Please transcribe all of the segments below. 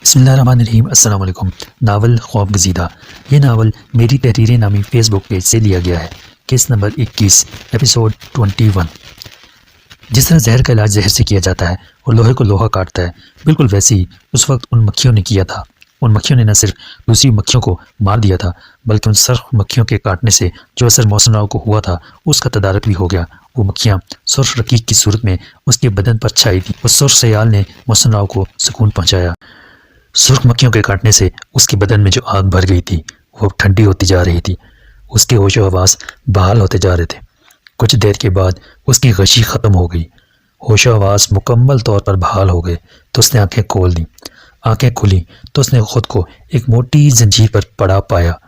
बिस्मिल्लाहिर्रहमानिर्रहीम। अस्सलाम वालेकुम। नावल ख्वाब गज़ीदा। ये नावल मेरी तहरीरें नामी फ़ेसबुक पेज से लिया गया है। Case number 21 episode 21। जिस तरह जहर का इलाज जहर से किया जाता है और लोहे को लोहा काटता है, बिल्कुल वैसे ही उस वक्त उन मक्खियों ने किया था। उन मक्खियों ने न सिर्फ दूसरी मक्खियों को मार दिया था, बल्कि उन सुर्ख मक्खियों के काटने से जो असर मोहसिन राव को हुआ था उसका तदारक भी हो गया। वो मक्खियाँ सुर्ख रकीक की सूरत में उसके बदन पर छाई थी। उस सुर्ख सयाल ने मोहसिन राव को सुकून पहुँचाया। सुर्ख मक्खियों के काटने से उसके बदन में जो आग भर गई थी वो ठंडी होती जा रही थी। उसके होशो हवास बहाल होते जा रहे थे। कुछ देर के बाद उसकी गशी ख़त्म हो गई। होशो हवास मुकम्मल तौर पर बहाल हो गए तो उसने आंखें खोल दी। आंखें खुली तो उसने खुद को एक मोटी जंजीर पर पड़ा पाया।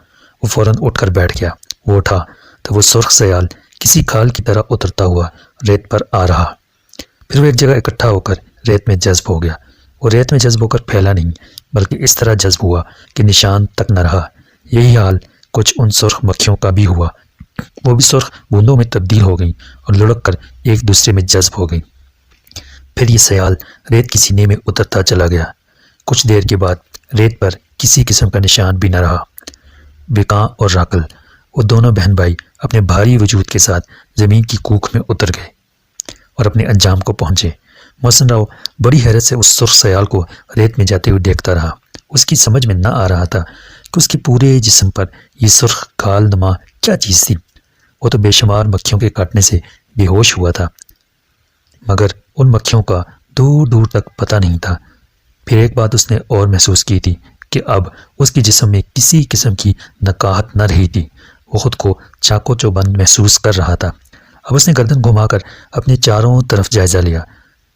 वो फ़ौरन उठकर बैठ गया। वो उठा तो वो सुर्ख सयाल किसी खाल की तरह उतरता हुआ रेत पर आ रहा। फिर वो एक जगह इकट्ठा होकर रेत में जज्ब हो गया। वो रेत में जज्ब होकर फैला नहीं, बल्कि इस तरह जज्ब हुआ कि निशान तक न रहा। यही हाल कुछ उन सुर्ख मक्खियों का भी हुआ। वो भी सुर्ख बूंदों में तब्दील हो गई और लुढ़क कर एक दूसरे में जज्ब हो गई। फिर ये सयाल रेत के सीने में उतरता चला गया। कुछ देर के बाद रेत पर किसी किस्म का निशान भी न रहा। बिकां और राकल, वो दोनों बहन भाई अपने भारी वजूद के साथ ज़मीन की कूख में उतर गए और अपने अंजाम को पहुँचे। मोहसिन राव बड़ी हैरत से उस सुर्ख सयाल को रेत में जाते हुए देखता रहा। उसकी समझ में न आ रहा था कि उसके पूरे जिस्म पर ये सुर्ख खाल नुमा क्या चीज़ थी। वो तो बेशुमार मक्खियों के काटने से बेहोश हुआ था, मगर उन मक्खियों का दूर दूर तक पता नहीं था। फिर एक बात उसने और महसूस की थी कि अब उसके जिस्म में किसी किस्म की नकाहत न रही थी। वो खुद को चाको चौबंद महसूस कर रहा था। अब उसने गर्दन घुमाकर अपने चारों तरफ जायजा लिया।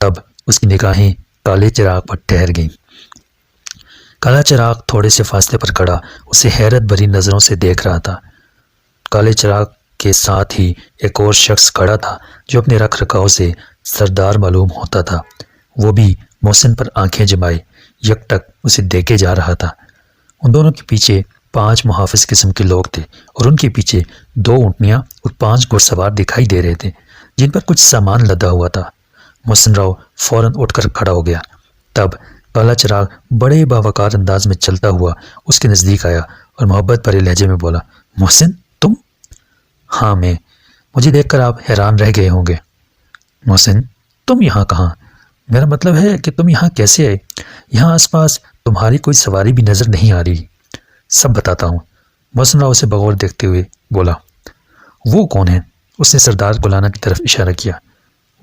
तब उसकी निगाहें काले चिराग पर ठहर गईं। काला चिराग थोड़े से फासले पर खड़ा उसे हैरत भरी नज़रों से देख रहा था। काले चिराग के साथ ही एक और शख्स खड़ा था जो अपने रख रखाव से सरदार मालूम होता था। वो भी मोहसिन पर आंखें जमाए यकटक उसे देखे जा रहा था। उन दोनों के पीछे 5 मुहाफिज किस्म के लोग थे और उनके पीछे 2 ऊँटनियाँ और 5 घुड़सवार दिखाई दे रहे थे जिन पर कुछ सामान लदा हुआ था। मोहसिन राव फ़ौरन उठकर खड़ा हो गया। तब काला चिराग बड़े बावकार अंदाज में चलता हुआ उसके नज़दीक आया और मोहब्बत भरे लहजे में बोला, मोहसिन तुम? हाँ मैं। मुझे देखकर आप हैरान रह गए होंगे। मोहसिन तुम यहाँ कहाँ? मेरा मतलब है कि तुम यहाँ कैसे आए? यहाँ आसपास तुम्हारी कोई सवारी भी नज़र नहीं आ रही। सब बताता हूँ। मोहसिन राव उसे बगौर देखते हुए बोला। वो कौन है? उसने सरदार गुलाना की तरफ इशारा किया।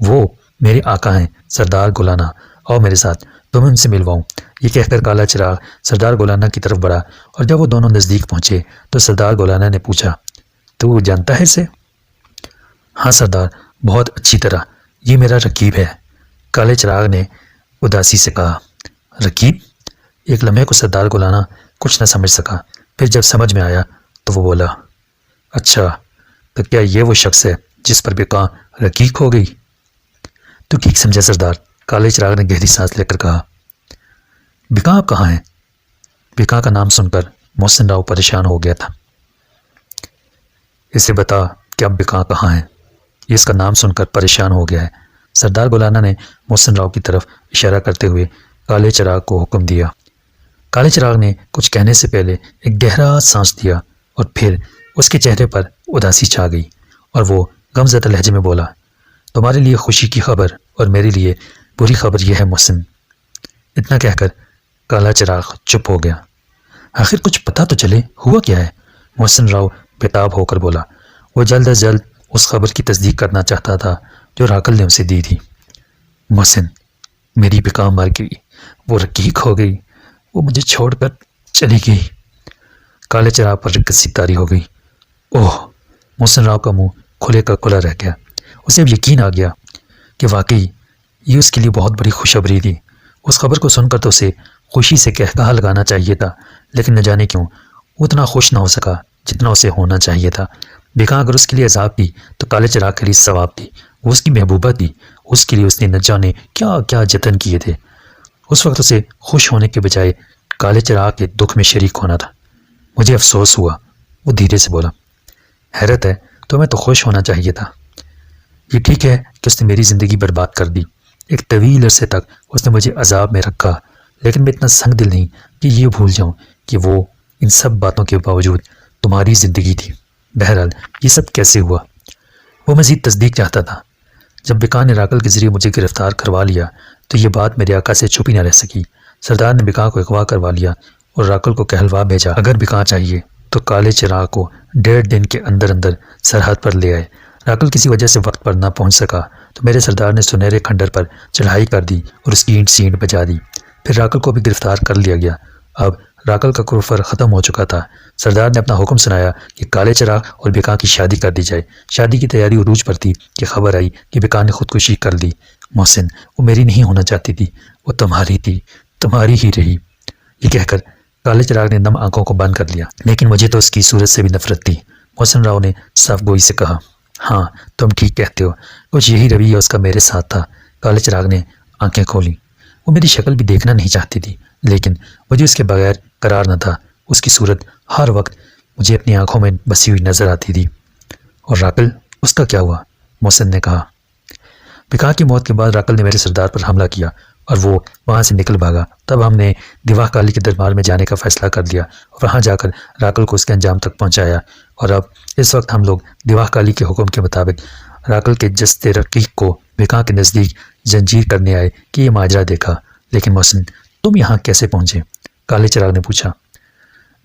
वो मेरे आका हैं सरदार गुलाना, आओ मेरे साथ, तुम्हें उनसे मिलवाऊँ। ये कहकर काला चिराग सरदार गुलाना की तरफ बढ़ा और जब वो दोनों नज़दीक पहुँचे तो सरदार गुलाना ने पूछा, तू जानता है इसे? हाँ सरदार, बहुत अच्छी तरह। ये मेरा रकीब है। काले चिराग ने उदासी से कहा। रकीब? एक लम्हे को सरदार गुलाना कुछ न समझ सका। फिर जब समझ में आया तो वो बोला, अच्छा तो क्या ये वो शख्स है जिस पर बिकां रकीक हो गई? तो ठीक समझा सरदार, काले चिराग ने गहरी सांस लेकर कहा। बिकां आप कहाँ हैं? बिकां का नाम सुनकर मोहसिन राव परेशान हो गया था। इसे बता कि अब बिकां कहाँ है? ये इसका नाम सुनकर परेशान हो गया है। सरदार गुलाना ने मोहसिन राव की तरफ इशारा करते हुए काले चिराग को हुक्म दिया। काले चिराग ने कुछ कहने से पहले एक गहरा सांस दिया और फिर उसके चेहरे पर उदासी छा गई और वो गमज़दा लहजे में बोला, तुम्हारे लिए खुशी की खबर और मेरे लिए बुरी खबर यह है मोहसिन। इतना कहकर काला चिराग चुप हो गया। आखिर कुछ पता तो चले, हुआ क्या है? मोहसिन राव बेताब होकर बोला। वो जल्द अज जल्द उस खबर की तस्दीक करना चाहता था जो राकल ने उसे दी थी। मोहसिन, मेरी बिकां मर गई, वो रकीक हो गई, वो मुझे छोड़कर चली गई। काले चिराग पर रिक्कत तारी हो गई। ओह! मोहसिन राव का मुंह खुले का खुला रह गया। उसे अब यकीन आ गया कि वाकई ये उसके लिए बहुत बड़ी खुशखबरी थी। उस खबर को सुनकर तो उसे खुशी से कहकहा लगाना चाहिए था, लेकिन न जाने क्यों वो उतना खुश ना हो सका जितना उसे होना चाहिए था। बिकां अगर उसके लिए अजाब थी तो काले चिराग के लिए सवाब थी। वो उसकी महबूबा थी। उसके लिए उसने न जाने क्या क्या जतन किए थे। उस वक्त उसे खुश होने के बजाय काले चिराग के दुख में शरीक होना था। मुझे अफसोस हुआ, वो धीरे से बोला। हैरत है, तुम्हें तो खुश होना चाहिए था। ये ठीक है कि उसने मेरी ज़िंदगी बर्बाद कर दी। एक तवील अरसे तक उसने मुझे अजाब में रखा, लेकिन मैं इतना संग दिल नहीं कि ये भूल जाऊं कि वो इन सब बातों के बावजूद तुम्हारी ज़िंदगी थी। बहरहाल ये सब कैसे हुआ? वो मज़ीद तस्दीक चाहता था। जब बिका ने राकल के ज़रिए मुझे गिरफ़्तार करवा लिया तो ये बात मेरे आका से छुपी न रह सकी। सरदार ने बिका को अगवा करवा लिया और राकल को कहलवा भेजा, अगर बिका चाहिए तो काले चिराग को 1.5 दिन के अंदर अंदर सरहद पर ले आए। राकल किसी वजह से वक्त पर ना पहुंच सका तो मेरे सरदार ने सुनहरे खंडर पर चढ़ाई कर दी और उसकी ईंट सींट बजा दी। फिर राकल को भी गिरफ्तार कर लिया गया। अब राकल का कुफर ख़त्म हो चुका था। सरदार ने अपना हुक्म सुनाया कि काले चिराग और बिका की शादी कर दी जाए। शादी की तैयारी उरूज पर थी कि खबर आई कि बिका ने खुदकुशी कर ली। मोहसिन, वो मेरी नहीं होना चाहती थी, वो तुम्हारी थी, तुम्हारी ही रही। ये कहकर काले चिराग ने नम आंखों को बंद कर लिया। लेकिन मुझे तो उसकी सूरत से भी नफरत थी। मोहसिन राव ने साफ गोई से कहा, हाँ तुम ठीक कहते हो, कुछ यही रवैया उसका मेरे साथ था। काले चिराग ने आंखें खोली। वो मेरी शक्ल भी देखना नहीं चाहती थी, लेकिन मुझे उसके बगैर करार न था। उसकी सूरत हर वक्त मुझे अपनी आंखों में बसी हुई नजर आती थी। और राकल, उसका क्या हुआ? मोहसिन ने कहा। बिका की मौत के बाद राकल ने मेरे सरदार पर हमला किया और वो वहाँ से निकल भागा। तब हमने दिवाह काली के दरबार में जाने का फैसला कर लिया और वहाँ जाकर राकल को उसके अंजाम तक पहुँचाया। और अब इस वक्त हम लोग दिवाह काली के हुक्म के मुताबिक राकल के जस्ते रकीक को बिका के नज़दीक जंजीर करने आए कि ये माजरा देखा। लेकिन मोहसिन, तुम यहाँ कैसे पहुँचे? काले चिराग ने पूछा।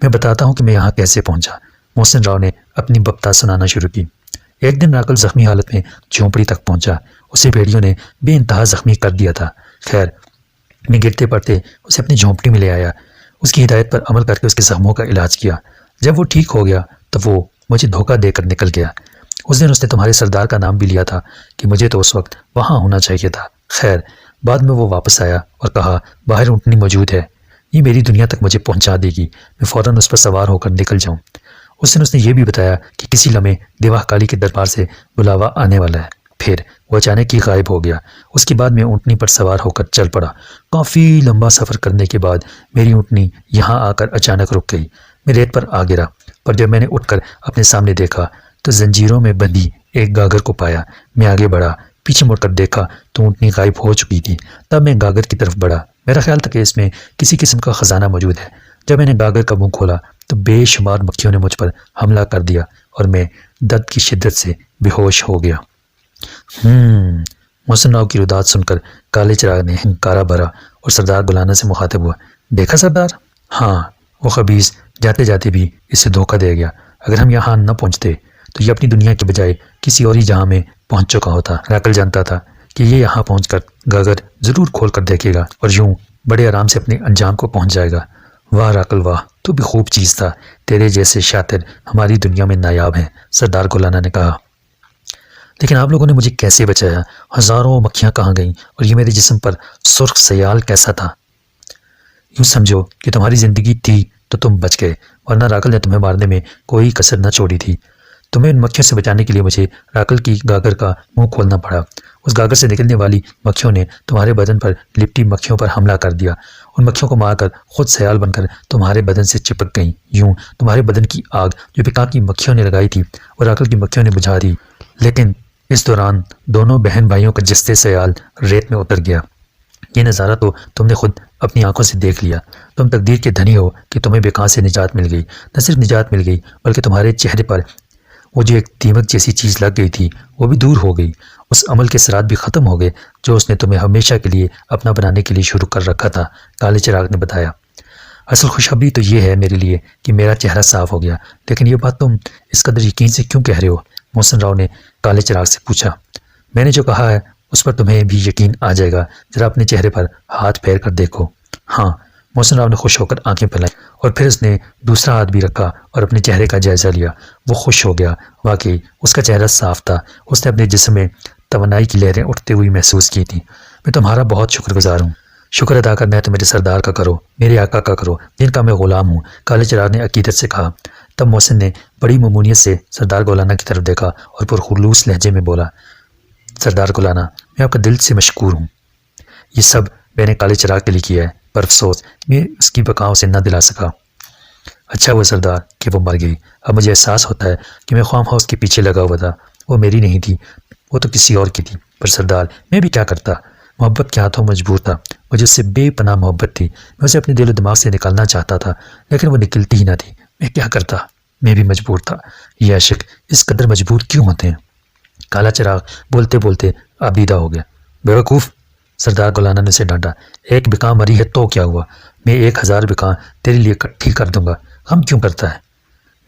मैं बताता हूँ कि मैं यहाँ कैसे पहुँचा। मोहसिन राव ने अपनी बप्ता सुनाना शुरू की। एक दिन राकल जख्मी हालत में झोंपड़ी तक पहुँचा। उसे भेड़ियों ने बेइंतहा जख्मी कर दिया था। खैर, मैं गिरते पड़ते उसे अपनी झोंपड़ी में ले आया। उसकी हिदायत पर अमल करके उसके जख्मों का इलाज किया। जब वो ठीक हो गया तो वो मुझे धोखा देकर निकल गया। उस दिन उसने तुम्हारे सरदार का नाम भी लिया था कि मुझे तो उस वक्त वहाँ होना चाहिए था। खैर, बाद में वो वापस आया और कहा, बाहर ऊँटनी मौजूद है, ये मेरी दुनिया तक मुझे पहुँचा देगी, मैं फ़ौरन उस पर सवार होकर निकल जाऊँ। उस दिन उसने ये भी बताया कि किसी लम्हे दिवाह काली के दरबार से बुलावा आने वाला है। फिर वो अचानक ही गायब हो गया। उसके बाद मैं ऊँटनी पर सवार होकर चल पड़ा। काफ़ी लंबा सफ़र करने के बाद मेरी ऊँटनी यहाँ आकर अचानक रुक गई। मैं रेत पर आ गिरा, पर जब मैंने उठकर अपने सामने देखा तो जंजीरों में बंधी एक गागर को पाया। मैं आगे बढ़ा, पीछे मुड़कर देखा तो ऊँटनी गायब हो चुकी थी। तब मैं गागर की तरफ बढ़ा। मेरा ख्याल था कि इसमें किसी किस्म का ख़जाना मौजूद है। जब मैंने गागर का मुंह खोला तो बेशुमार मक्खियों ने मुझ पर हमला कर दिया और मैं दर्द की शिद्दत से बेहोश हो गया। मोहसिन राव की रुदात सुनकर काले चिराग ने हंकारा भरा और सरदार गुलाना से मुखातिब हुआ। देखा सरदार? हाँ, वो खबीस जाते जाते भी इससे धोखा दे गया। अगर हम यहाँ न पहुँचते तो ये अपनी दुनिया के बजाय किसी और ही जहाँ में पहुँच चुका होता। राकल जानता था कि ये यहाँ पहुँचकर गागर ज़रूर खोल कर देखेगा और यूं बड़े आराम से अपने अंजाम को पहुँच जाएगा। वाह राकल वाह, तू भी खूब चीज़ था, तेरे जैसे शातिर हमारी दुनिया में नायाब हैं, सरदार गुलाना ने कहा। लेकिन आप लोगों ने मुझे कैसे बचाया? हज़ारों मक्खियाँ कहाँ गईं और ये मेरे जिस्म पर सुर्ख सयाल कैसा था? यूँ समझो कि तुम्हारी ज़िंदगी थी तो तुम बच गए, वरना राकल ने तुम्हें मारने में कोई कसर न छोड़ी थी। तुम्हें उन मक्खियों से बचाने के लिए मुझे राकल की गागर का मुंह खोलना पड़ा। उस गागर से निकलने वाली मक्खियों ने तुम्हारे बदन पर लिपटी मक्खियों पर हमला कर दिया। उन मक्खियों को मारकर खुद सयाल बनकर तुम्हारे बदन से चिपक गईं। यूं तुम्हारे बदन की आग जो बिका की मक्खियों ने लगाई थी और राकल की मक्खियों ने बुझा दी। लेकिन इस दौरान दोनों बहन भाइयों का जस्ते सयाल रेत में उतर गया। ये नज़ारा तो तुमने खुद अपनी आंखों से देख लिया। तुम तकदीर के धनी हो कि तुम्हें बेकार से निजात मिल गई। न सिर्फ निजात मिल गई बल्कि तुम्हारे चेहरे पर वो जो एक दीमक जैसी चीज़ लग गई थी वो भी दूर हो गई। उस अमल के असरात भी ख़त्म हो गए जो उसने तुम्हें हमेशा के लिए अपना बनाने के लिए शुरू कर रखा था, काले चिराग ने बताया। असल खुशखबरी तो ये है मेरे लिए कि मेरा चेहरा साफ हो गया। लेकिन ये बात तुम इस कदर यकीन से क्यों कह रहे हो? मोहसिन राव ने काले चिराग से पूछा। मैंने जो कहा है उस पर तुम्हें भी यकीन आ जाएगा। ज़रा अपने चेहरे पर हाथ फेर कर देखो। हाँ, मोहसिन राव ने खुश होकर आंखें फैलाई और फिर उसने दूसरा हाथ भी रखा और अपने चेहरे का जायज़ा लिया। वो खुश हो गया। वाकई उसका चेहरा साफ था। उसने अपने जिस्म में तवनाई की लहरें उठते हुई महसूस की थी। मैं तुम्हारा बहुत शुक्रगुजार हूँ। शुक्र अदा करना है तो मेरे सरदार का करो, मेरे आका का करो, जिनका मैं ग़ुलाम हूँ, काले चिराग ने अकीदत से कहा। तब मोहसिन ने बड़ी ममूनियत से सरदार गुलाना की तरफ देखा और पुरखुलूस लहजे में बोला, सरदार गुलाना, मैं आपका दिल से मशकूर हूँ। ये सब मैंने काले चिराग के लिए किया है, पर अफसोस मैं उसकी बकाओं से न दिला सका। अच्छा हुआ सरदार कि वो मर गई। अब मुझे एहसास होता है कि मैं ख्वाम हाउस के पीछे लगा हुआ था। वो मेरी नहीं थी, वो तो किसी और की थी। पर सरदार मैं भी क्या करता? मोहब्बत के हाथों मजबूर था। मुझे उससे बेपनाह मोहब्बत थी। मैं उसे अपने दिलो दिमाग से निकालना चाहता था, लेकिन वो निकलती ही ना थी। मैं क्या करता? मैं भी मजबूर था। ये आशिक इस कदर मजबूर क्यों होते हैं? काला चिराग बोलते बोलते आबीदा हो गया। बेवकूफ़, सरदार गुलाना ने उसे डांटा। एक बिका मरी है तो क्या हुआ? मैं 1000 बिका तेरे लिए इकट्ठी कर दूंगा। हम क्यों करता है?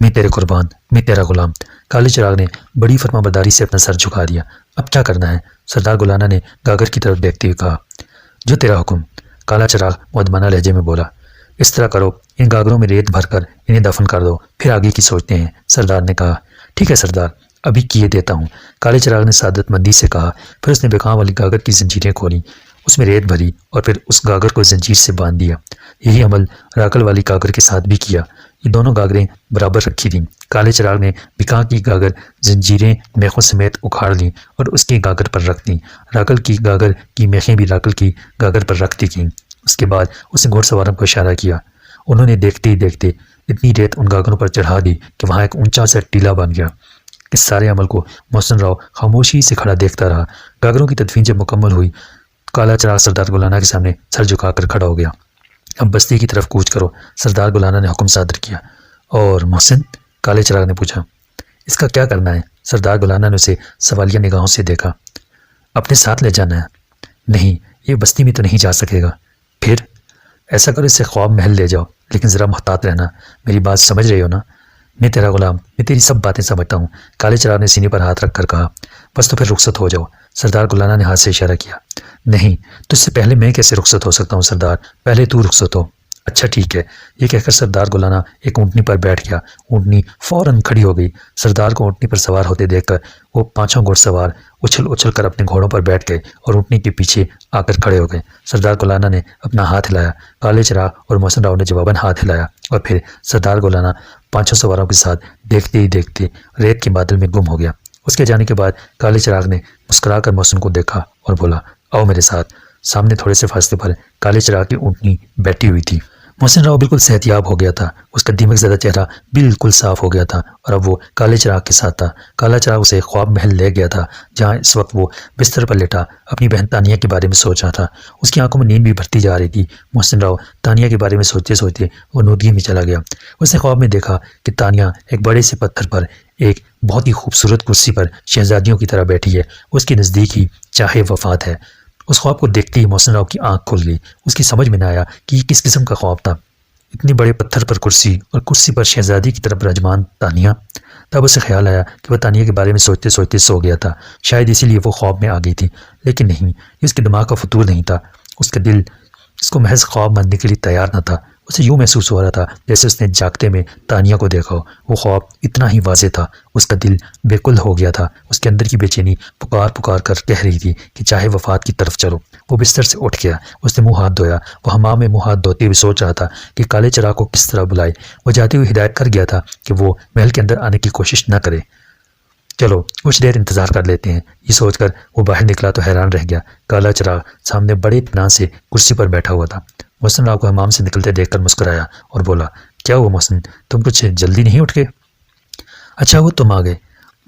मैं तेरे कुर्बान, मैं तेरा गुलाम। काले चिराग ने बड़ी फरमाबरदारी से अपना सर झुका दिया। अब क्या करना है? सरदार गुलाना ने गागर की तरफ देखते हुए कहा। जो तेरा हुक्म, काला चिराग मुअद्दबना लहजे में बोला। इस तरह करो, इन गागरों में रेत भरकर इन्हें दफन कर दो, फिर आगे की सोचते हैं, सरदार ने कहा। ठीक है सरदार, अभी किए देता हूँ, काले चिराग ने सादतमंदी से कहा। फिर उसने बेकाम वाली गागर की जंजीरें खोली, उसमें रेत भरी और फिर उस गागर को जंजीर से बांध दिया। यही अमल राकल वाली गागर के साथ भी किया। ये दोनों गागरें बराबर रखी थीं। काले चिराग ने बिका की गागर जंजीरें मेखों समेत उखाड़ लीं और उसकी गागर पर रख दी। राकल की गागर की मेखें भी राकल की गागर पर रख दी गईं। उसके बाद उसने घोड़सवारों को इशारा किया। उन्होंने देखते ही देखते इतनी रेत उन गागरों पर चढ़ा दी कि वहाँ एक ऊंचा सा टीला बन गया। इस सारे अमल को मोहसिन राव खामोशी से खड़ा देखता रहा। गागरों की तदफीन जब मुकम्मल हुई, काला चिराग सरदार गुलाना के सामने सर झुकाकर खड़ा हो गया। अब बस्ती की तरफ कूच करो, सरदार गुलाना ने हुक्म सादर किया। और मोहसिन, काले चिराग ने पूछा। इसका क्या करना है? सरदार गुलाना ने उसे सवालिया निगाहों से देखा। अपने साथ ले जाना है। नहीं, ये बस्ती में तो नहीं जा सकेगा। फिर ऐसा करो, इसे ख्वाब महल ले जाओ, लेकिन ज़रा मुहतात रहना। मेरी बात समझ रही हो ना? मैं तेरा गुलाम, मैं तेरी सब बातें समझता हूँ, काले चिराग ने सीने पर हाथ रखकर कहा। बस तो फिर रुखसत हो जाओ, सरदार गुलाना ने हाथ से इशारा किया। नहीं, तुझसे पहले मैं कैसे रुखसत हो सकता हूँ सरदार? पहले तू रुखसत हो। अच्छा ठीक है, ये कहकर सरदार गुलाना एक ऊँटनी पर बैठ गया। ऊँटनी फौरन खड़ी हो गई। सरदार को ऊँटनी पर सवार होते देखकर वो पांचों घुड़सवार उछल उछल कर अपने घोड़ों पर बैठ गए और ऊँटनी के पीछे आकर खड़े हो गए। सरदार गुलाना ने अपना हाथ हिलाया। काले चिराग और मोहसिन राव ने जवाबन हाथ हिलाया और फिर सरदार गुलाना पांचों सवारों के साथ देखते ही देखते रेत के बादल में गुम हो गया। उसके जाने के बाद काले चिराग ने मुस्कुराकर मोहसिन को देखा और बोला, आओ मेरे साथ। सामने थोड़े से फासले पर काले चिराग की ऊँटनी बैठी हुई थी। मोहसिन राव बिल्कुल सेहतियाब हो गया था। उसका दीमक ज़्यादा चेहरा बिल्कुल साफ हो गया था और अब वो काले चिराग के साथ था। काला चिराग उसे ख्वाब महल ले गया था, जहाँ इस वक्त वो बिस्तर पर लेटा अपनी बहन तानिया के बारे में सोच रहा था। उसकी आंखों में नींद भी भरती जा रही थी। मोहसिन राव तानिया के बारे में सोचते सोचते वो नूदगी में चला गया। उसने ख्वाब में देखा कि तानिया एक बड़े से पत्थर पर एक बहुत ही खूबसूरत कुर्सी पर शहजादियों की तरह बैठी है। उसके नज़दीक ही चाहे वफात है। उस ख्वाब को देखते ही मोहसिन राव की आंख खुल गई। उसकी समझ में न आया कि ये किस किस्म का ख्वाब था। इतनी बड़े पत्थर पर कुर्सी और कुर्सी पर शहजादी की तरफ विराजमान तानिया। तब उसे ख्याल आया कि वह तानिया के बारे में सोचते सोचते सो गया था। शायद इसीलिए वो ख्वाब में आ गई थी, लेकिन नहीं, ये उसके दिमाग का फतूर नहीं था। उसका दिल इसको महज ख्वाब मानने के लिए तैयार न था। उसे यूँ महसूस हो रहा था जैसे उसने जागते में तानिया को देखा हो। वो ख्वाब इतना ही वाज़ेह था। उसका दिल बेकुल हो गया था। उसके अंदर की बेचैनी पुकार पुकार कर कह रही थी कि चाहे वफात की तरफ चलो। वो बिस्तर से उठ गया। उसने मुँह हाथ धोया। वो हमाम में मुँह हाथ धोते हुए सोच रहा था कि काले चिराग को किस तरह बुलाए। वो जाते हुए हिदायत कर गया था कि वो महल के अंदर आने की कोशिश न करे। चलो कुछ देर इंतज़ार कर लेते हैं। ये सोचकर वो बाहर निकला तो हैरान रह गया। काला चिराग सामने बड़े इत्मीनान से कुर्सी पर बैठा हुआ था। मोहसिन राव को हमाम से निकलते देखकर मुस्कुराया और बोला, क्या हुआ मोहसिन, तुम कुछ जल्दी नहीं उठ गए? अच्छा वो तुम आ गए।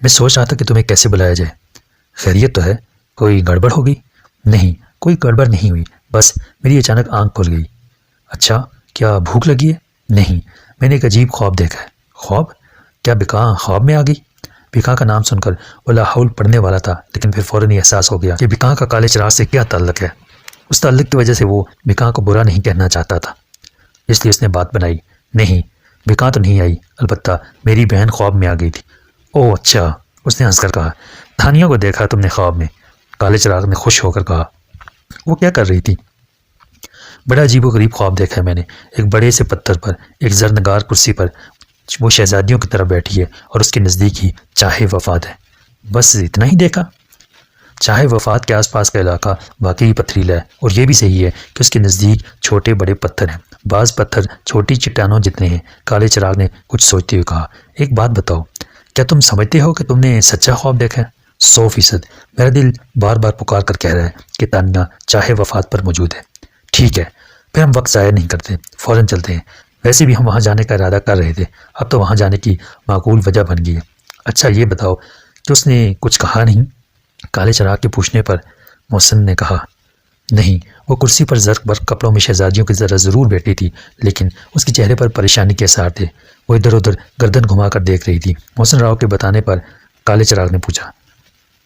मैं सोच रहा था कि तुम्हें कैसे बुलाया जाए। खैरियत तो है? कोई गड़बड़ हो गई? नहीं, कोई गड़बड़ नहीं हुई, बस मेरी अचानक आंख खुल गई। अच्छा, क्या भूख लगी है? नहीं, मैंने एक अजीब ख्वाब देखा है। ख्वाब? क्या बिका ख्वाब में आ गई? बिका का नाम सुनकर वो लाहौल पढ़ने वाला था, लेकिन फिर फौरन ही एहसास हो गया कि बिका का काले चिराग से क्या ताल्लुक है। उस ताल्लुक की वजह से वो बिका को बुरा नहीं कहना चाहता था, इसलिए उसने बात बनाई। नहीं, बिका तो नहीं आई, अलबत्ता मेरी बहन ख्वाब में आ गई थी। ओह अच्छा, उसने हंसकर कहा। तानिया को देखा तुमने ख्वाब में? काले चिराग ने खुश होकर कहा। वो क्या कर रही थी? बड़ा अजीब व गरीब ख्वाब देखा है मैंने। एक बड़े से पत्थर पर एक जरनगार कुर्सी पर वो शहजादियों की तरह बैठी है और उसके नज़दीक ही चाहे वफात है। बस इतना ही देखा? चाहे वफात के आसपास का इलाका वाकई पथरीला है और ये भी सही है कि उसके नज़दीक छोटे बड़े पत्थर हैं। बाज़ पत्थर छोटी चट्टानों जितने हैं। काले चिराग ने कुछ सोचते हुए कहा, एक बात बताओ, क्या तुम समझते हो कि तुमने सच्चा ख्वाब देखा है? 100%। मेरा दिल बार बार पुकार कर कह रहा है कि तानिया चाहे वफात पर मौजूद है। ठीक है, फिर हम वक्त ज़ाया नहीं करते, फ़ौरन चलते हैं। वैसे भी हम वहाँ जाने का इरादा कर रहे थे, अब तो वहाँ जाने की माकूल वजह बन गई है। अच्छा ये बताओ कि उसने कुछ कहा नहीं? काले चिराग के पूछने पर मोहसिन ने कहा, नहीं, वो कुर्सी पर जर्क बर्क कपड़ों में शहजादियों की तरह ज़रूर बैठी थी, लेकिन उसके चेहरे पर परेशानी के आसार थे। वो इधर उधर गर्दन घुमाकर देख रही थी। मोहसिन राव के बताने पर काले चिराग ने पूछा,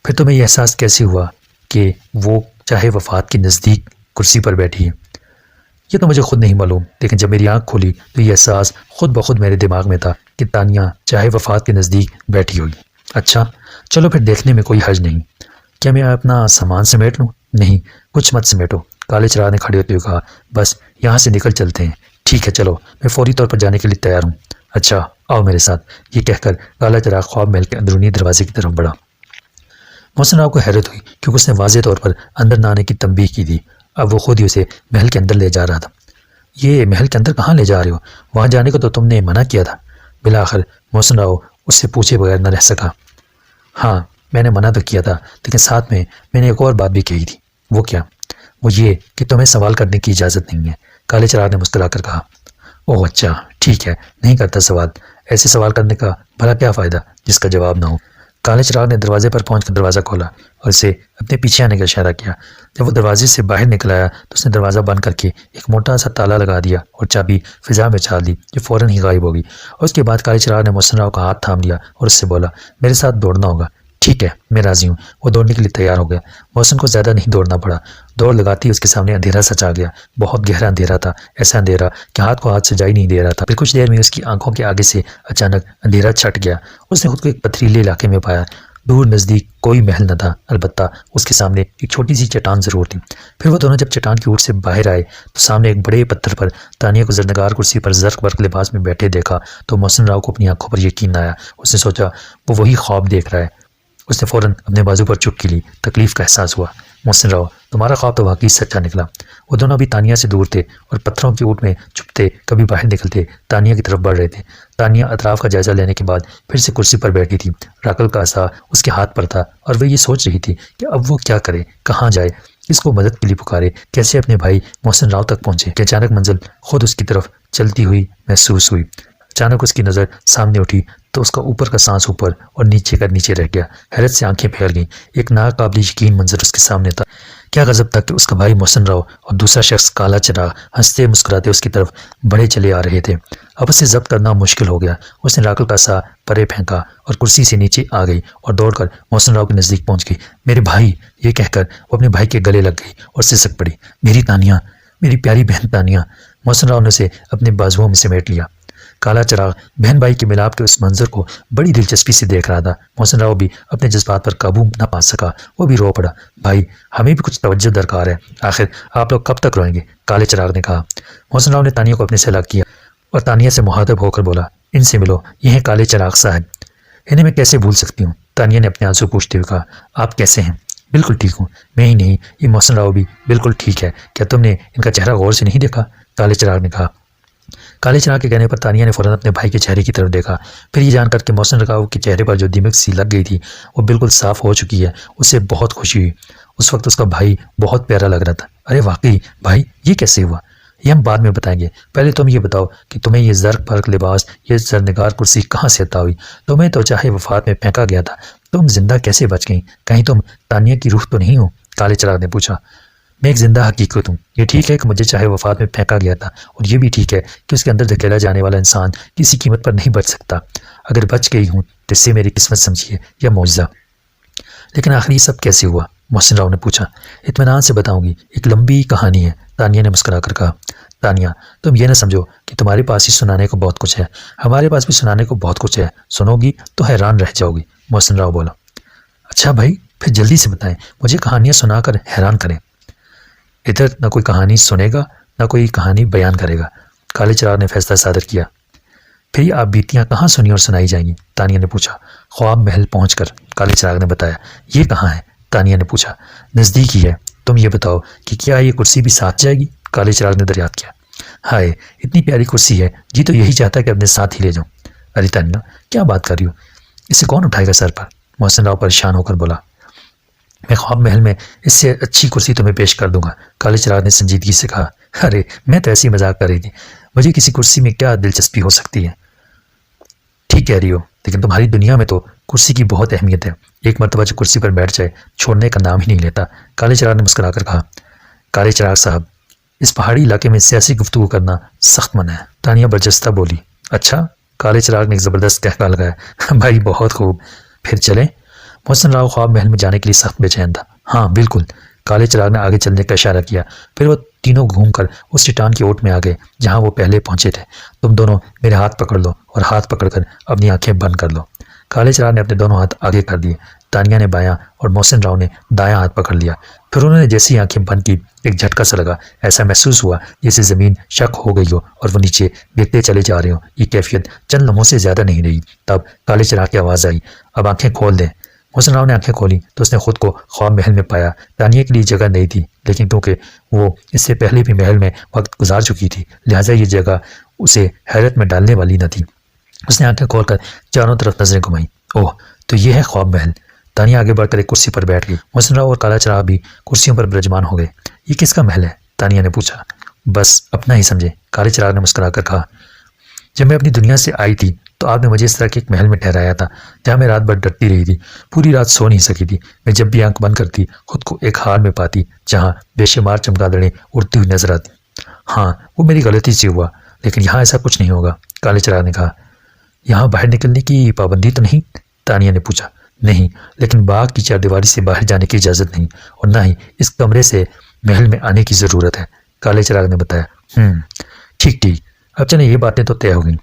फिर तुम्हें यह एहसास कैसे हुआ कि वो चाहे वफात के नज़दीक कुर्सी पर बैठी है? ये तो मुझे खुद नहीं मालूम, लेकिन जब मेरी आंख खुली तो ये एहसास खुद ब खुद मेरे दिमाग में था कि तानिया चाहे वफात के नज़दीक बैठी होगी। अच्छा, चलो फिर देखने में कोई हर्ज नहीं। क्या मैं अपना सामान समेट लूँ? नहीं, कुछ मत समेटो, काले चिराग ने खड़े होते हुए कहा। बस यहाँ से निकल चलते हैं। ठीक है, चलो, मैं फौरी तौर पर जाने के लिए तैयार हूँ। अच्छा, आओ मेरे साथ। ये कहकर काला चिराग ख्वाब महल के अंदरूनी दरवाजे की तरफ बढ़ा। मोहसिन राव को हैरत हुई क्योंकि उसने वाज़ेह तौर पर अंदर न आने की तंबीह की थी। अब वो खुद ही उसे महल के अंदर ले जा रहा था। ये महल के अंदर कहाँ ले जा रहे हो? वहाँ जाने को तो तुमने मना किया था। बिलाखिर मोहसिन राव उससे पूछे बगैर न रह सका। हाँ, मैंने मना तो किया था, लेकिन साथ में मैंने एक और बात भी कही थी। वो क्या? वो ये कि तुम्हें सवाल करने की इजाज़त नहीं है, काले चिराग ने मुस्कुराकर कहा। ओह अच्छा, ठीक है, नहीं करता सवाल। ऐसे सवाल करने का भला क्या फ़ायदा जिसका जवाब ना हो। काले चिराग ने दरवाजे पर पहुंचकर दरवाज़ा खोला और उसे अपने पीछे आने का इशारा किया। जब वो दरवाजे से बाहर निकल आया तो उसने दरवाज़ा बंद करके एक मोटा सा ताला लगा दिया और चाबी फिजा में उछाल दी, जो फ़ौरन ही गायब हो गई। और उसके बाद काले चिराग ने मोहसिन राव का हाथ थाम लिया और उससे बोला, मेरे साथ दौड़ना होगा। ठीक है, मैं राज़ी हूँ। वो दौड़ने के लिए तैयार हो गया। मोहसिन को ज़्यादा नहीं दौड़ना पड़ा। दौड़ लगाती ही उसके सामने अंधेरा सा छा गया। बहुत गहरा अंधेरा था, ऐसा अंधेरा कि हाथ को हाथ से जा ही नहीं दे रहा था। फिर कुछ देर में उसकी आंखों के आगे से अचानक अंधेरा छट गया। उसने खुद को एक पथरीले इलाके में पाया। दूर नज़दीक कोई महल न था, अलबत्ता उसके सामने एक छोटी सी चट्टान ज़रूर थी। फिर वो दोनों जब चट्टान की ओर से बाहर आए तो सामने एक बड़े पत्थर पर तानिया को जरनगार कुर्सी पर जर्क बर्क लिबास में बैठे देखा तो मोहसिन राव को अपनी आंखों पर यकीन आया। उसने सोचा वो वही ख्वाब देख रहा है। उसने फ़ौरन अपने बाजू पर चुपकी ली। तकलीफ़ का एहसास हुआ। मोहसिन राव, तुम्हारा ख्वाब तो वाकई सच्चा निकला। वो दोनों अभी तानिया से दूर थे और पत्थरों की ऊँट में छुपते कभी बाहर निकलते तानिया की तरफ बढ़ रहे थे। तानिया अतराफ़ का जायज़ा लेने के बाद फिर से कुर्सी पर बैठी थी। राकल का आसा उसके हाथ पर था और वह ये सोच रही थी कि अब वो क्या करे, कहाँ जाए, किसको मदद के लिए पुकारे, कैसे अपने भाई मोहसिन राव तक पहुँचे कि अचानक मंजिल खुद उसकी तरफ चलती हुई महसूस हुई। अचानक उसकी नज़र सामने उठी तो उसका ऊपर का सांस ऊपर और नीचे का नीचे रह गया। हैरत से आंखें फैल गईं। एक नाकाबिल यकीन मंजर उसके सामने था। क्या गजब था कि उसका भाई मोहसिन राव और दूसरा शख्स काला चिराग हंसते मुस्कुराते उसकी तरफ बढ़े चले आ रहे थे। अब उसे जब्त करना मुश्किल हो गया। उसने राकल का सा परे फेंका और कुर्सी से नीचे आ गई और दौड़कर मोहसिन राव के नज़दीक पहुंच गई। मेरे भाई, ये कहकर वो अपने भाई के गले लग गई और सिसक पड़ी। मेरी तानिया, मेरी प्यारी बहन तानिया। मोहसिन राव ने उसे अपने बाजुओं में समेट लिया। काला चिराग बहन भाई के मिलाप के उस मंजर को बड़ी दिलचस्पी से देख रहा था। मोहसिन राव भी अपने जज्बात पर काबू न पा सका। वो भी रो पड़ा। भाई, हमें भी कुछ तवज्जो दरकार है। आखिर आप लोग कब तक रोएंगे? काले चिराग ने कहा। मोहसिन राव ने तानिया को अपने से अलग किया और तानिया से मुखातब होकर बोला, इनसे मिलो, ये हैं काले चिराग साहब। इन्हें मैं कैसे भूल सकती हूँ? तानिया ने अपने आंसू पूछते हुए कहा। आप कैसे हैं? बिल्कुल ठीक हूँ। मैं ही नहीं, ये मोहसिन राव भी बिल्कुल ठीक है। क्या तुमने इनका चेहरा गौर से नहीं देखा? काले चिराग ने कहा। काले चिराग के कहने पर तानिया ने फ़ौरन अपने भाई के चेहरे की तरफ देखा। फिर ये जानकर कि मोहसिन राव के चेहरे पर जो दीमक सी लग गई थी वो बिल्कुल साफ़ हो चुकी है, उससे बहुत खुशी हुई। उस वक्त उसका भाई बहुत प्यारा लग रहा था। अरे वाकई भाई, ये कैसे हुआ? ये हम बाद में बताएंगे। पहले तुम ये बताओ कि तुम्हें ये ज़र्क बर्क लिबास, ये जरनगार कुर्सी कहाँ से अता हुई? तुम्हें तो चाहे वफात में फेंका गया था, तुम जिंदा कैसे बच गई? कहीं तुम तानिया की रूह तो नहीं हो? काले चिराग ने पूछा। मैं एक जिंदा हकीकत हूँ। ये ठीक है कि मुझे चाहे वफात में फेंका गया था, और ये भी ठीक है कि उसके अंदर धकेला जाने वाला इंसान किसी कीमत पर नहीं बच सकता। अगर बच गई हूँ तो इससे मेरी किस्मत समझिए या मौजज़ा। लेकिन आखिर ये सब कैसे हुआ? मोहसिन राव ने पूछा। इत्मीनान से बताऊंगी, एक लंबी कहानी है, तानिया ने मुस्कुरा कर कहा। तानिया, तुम ये ना समझो कि तुम्हारे पास ही सुनाने को बहुत कुछ है, हमारे पास भी सुनाने को बहुत कुछ है। सुनोगी तो हैरान रह जाओगी। मोहसिन राव बोला। अच्छा भाई, फिर जल्दी से बताएं, मुझे कहानियाँ सुनाकर हैरान करें। इधर न कोई कहानी सुनेगा न कोई कहानी बयान करेगा, काले चिराग ने फैसला सादर किया। फिर ये आप बीतियाँ कहाँ सुनी और सुनाई जाएंगी? तानिया ने पूछा। ख्वाब महल पहुंचकर, काले चिराग ने बताया। ये कहाँ है? तानिया ने पूछा। नज़दीक ही है। तुम ये बताओ कि क्या ये कुर्सी भी साथ जाएगी? काले चिराग ने दरियात किया। हाय, इतनी प्यारी कुर्सी है, जी तो यही चाहता है कि अपने साथ ही ले जाऊँ। अरे तानिया, क्या बात कर रही हो? इसे कौन उठाएगा सर पर? मोहसिन राव परेशान होकर बोला। मैं ख्वाब महल में इससे अच्छी कुर्सी तुम्हें पेश कर दूंगा, काले चिराग ने संजीदगी से कहा। अरे मैं तो ऐसी ही मजाक कर रही थी, मुझे किसी कुर्सी में क्या दिलचस्पी हो सकती है। ठीक कह रही हो, लेकिन तुम्हारी दुनिया में तो कुर्सी की बहुत अहमियत है। एक मरतबा जो कुर्सी पर बैठ जाए छोड़ने का नाम ही नहीं लेता, काले चिराग ने मुस्कुराकर कहा। काले चिराग साहब, इस पहाड़ी इलाके में सियासी गुफ्तगू करना सख्त मना है। तानिया बरजस्ता बोली। अच्छा, काले चिराग ने एक ज़बरदस्त कहका लगाया। भाई बहुत खूब, फिर चलें? मोहसिन राव ख्वाब महल में जाने के लिए सख्त बेचैन था। हाँ बिल्कुल, काले चिराग ने आगे चलने का इशारा किया। फिर वो तीनों घूमकर उस चट्टान की ओट में आ गए जहाँ वो पहले पहुंचे थे। तुम दोनों मेरे हाथ पकड़ लो और हाथ पकड़कर अपनी आंखें बंद कर लो। काले चिराग ने अपने दोनों हाथ आगे कर दिए। तानिया ने बायां और मोहसिन राव ने दायां हाथ पकड़ लिया। फिर उन्होंने जैसी आंखें बंद की, एक झटका सा लगा। ऐसा महसूस हुआ जैसे ज़मीन शक हो गई हो और वो नीचे गिरते चले जा रहे हो। ये कैफियत चंद लम्हों से ज़्यादा नहीं रही। तब काले चिराग की आवाज़ आई, अब आंखें खोल दें। मोहसिन राव ने आंखें खोली तो उसने खुद को ख्वाब महल में पाया। तानिया के लिए जगह नहीं थी, लेकिन क्योंकि वो इससे पहले भी महल में वक्त गुजार चुकी थी, लिहाजा ये जगह उसे हैरत में डालने वाली न थी। उसने आंखें खोलकर चारों तरफ नजरें घुमाई। ओह, तो ये है ख्वाब महल। तानिया आगे बढ़कर एक कुर्सी पर बैठ गई। मोहसिन राव और काला चिराग भी कुर्सियों पर विराजमान हो गए। ये किसका महल है? तानिया ने पूछा। बस अपना ही समझे, काले चिराग ने मुस्कुराकर कहा। जब मैं अपनी दुनिया से आई थी तो आपने मुझे इस तरह के एक महल में ठहराया था जहाँ मैं रात भर डरती रही थी, पूरी रात सो नहीं सकी थी। मैं जब भी आंख बंद करती खुद को एक हाल में पाती जहाँ बेशुमार चमगादड़ें उड़ती हुई नजर आती। हाँ, वो मेरी गलती से हुआ, लेकिन यहाँ ऐसा कुछ नहीं होगा, काले चिराग ने कहा। यहाँ बाहर निकलने की पाबंदी तो नहीं? तानिया ने पूछा। नहीं, लेकिन बाग की चारदीवारी से बाहर जाने की इजाज़त नहीं और न ही इस कमरे से महल में आने की ज़रूरत है, काले चिराग ने बताया। ठीक ठीक, अब चलें, ये बातें तो तय हो गई।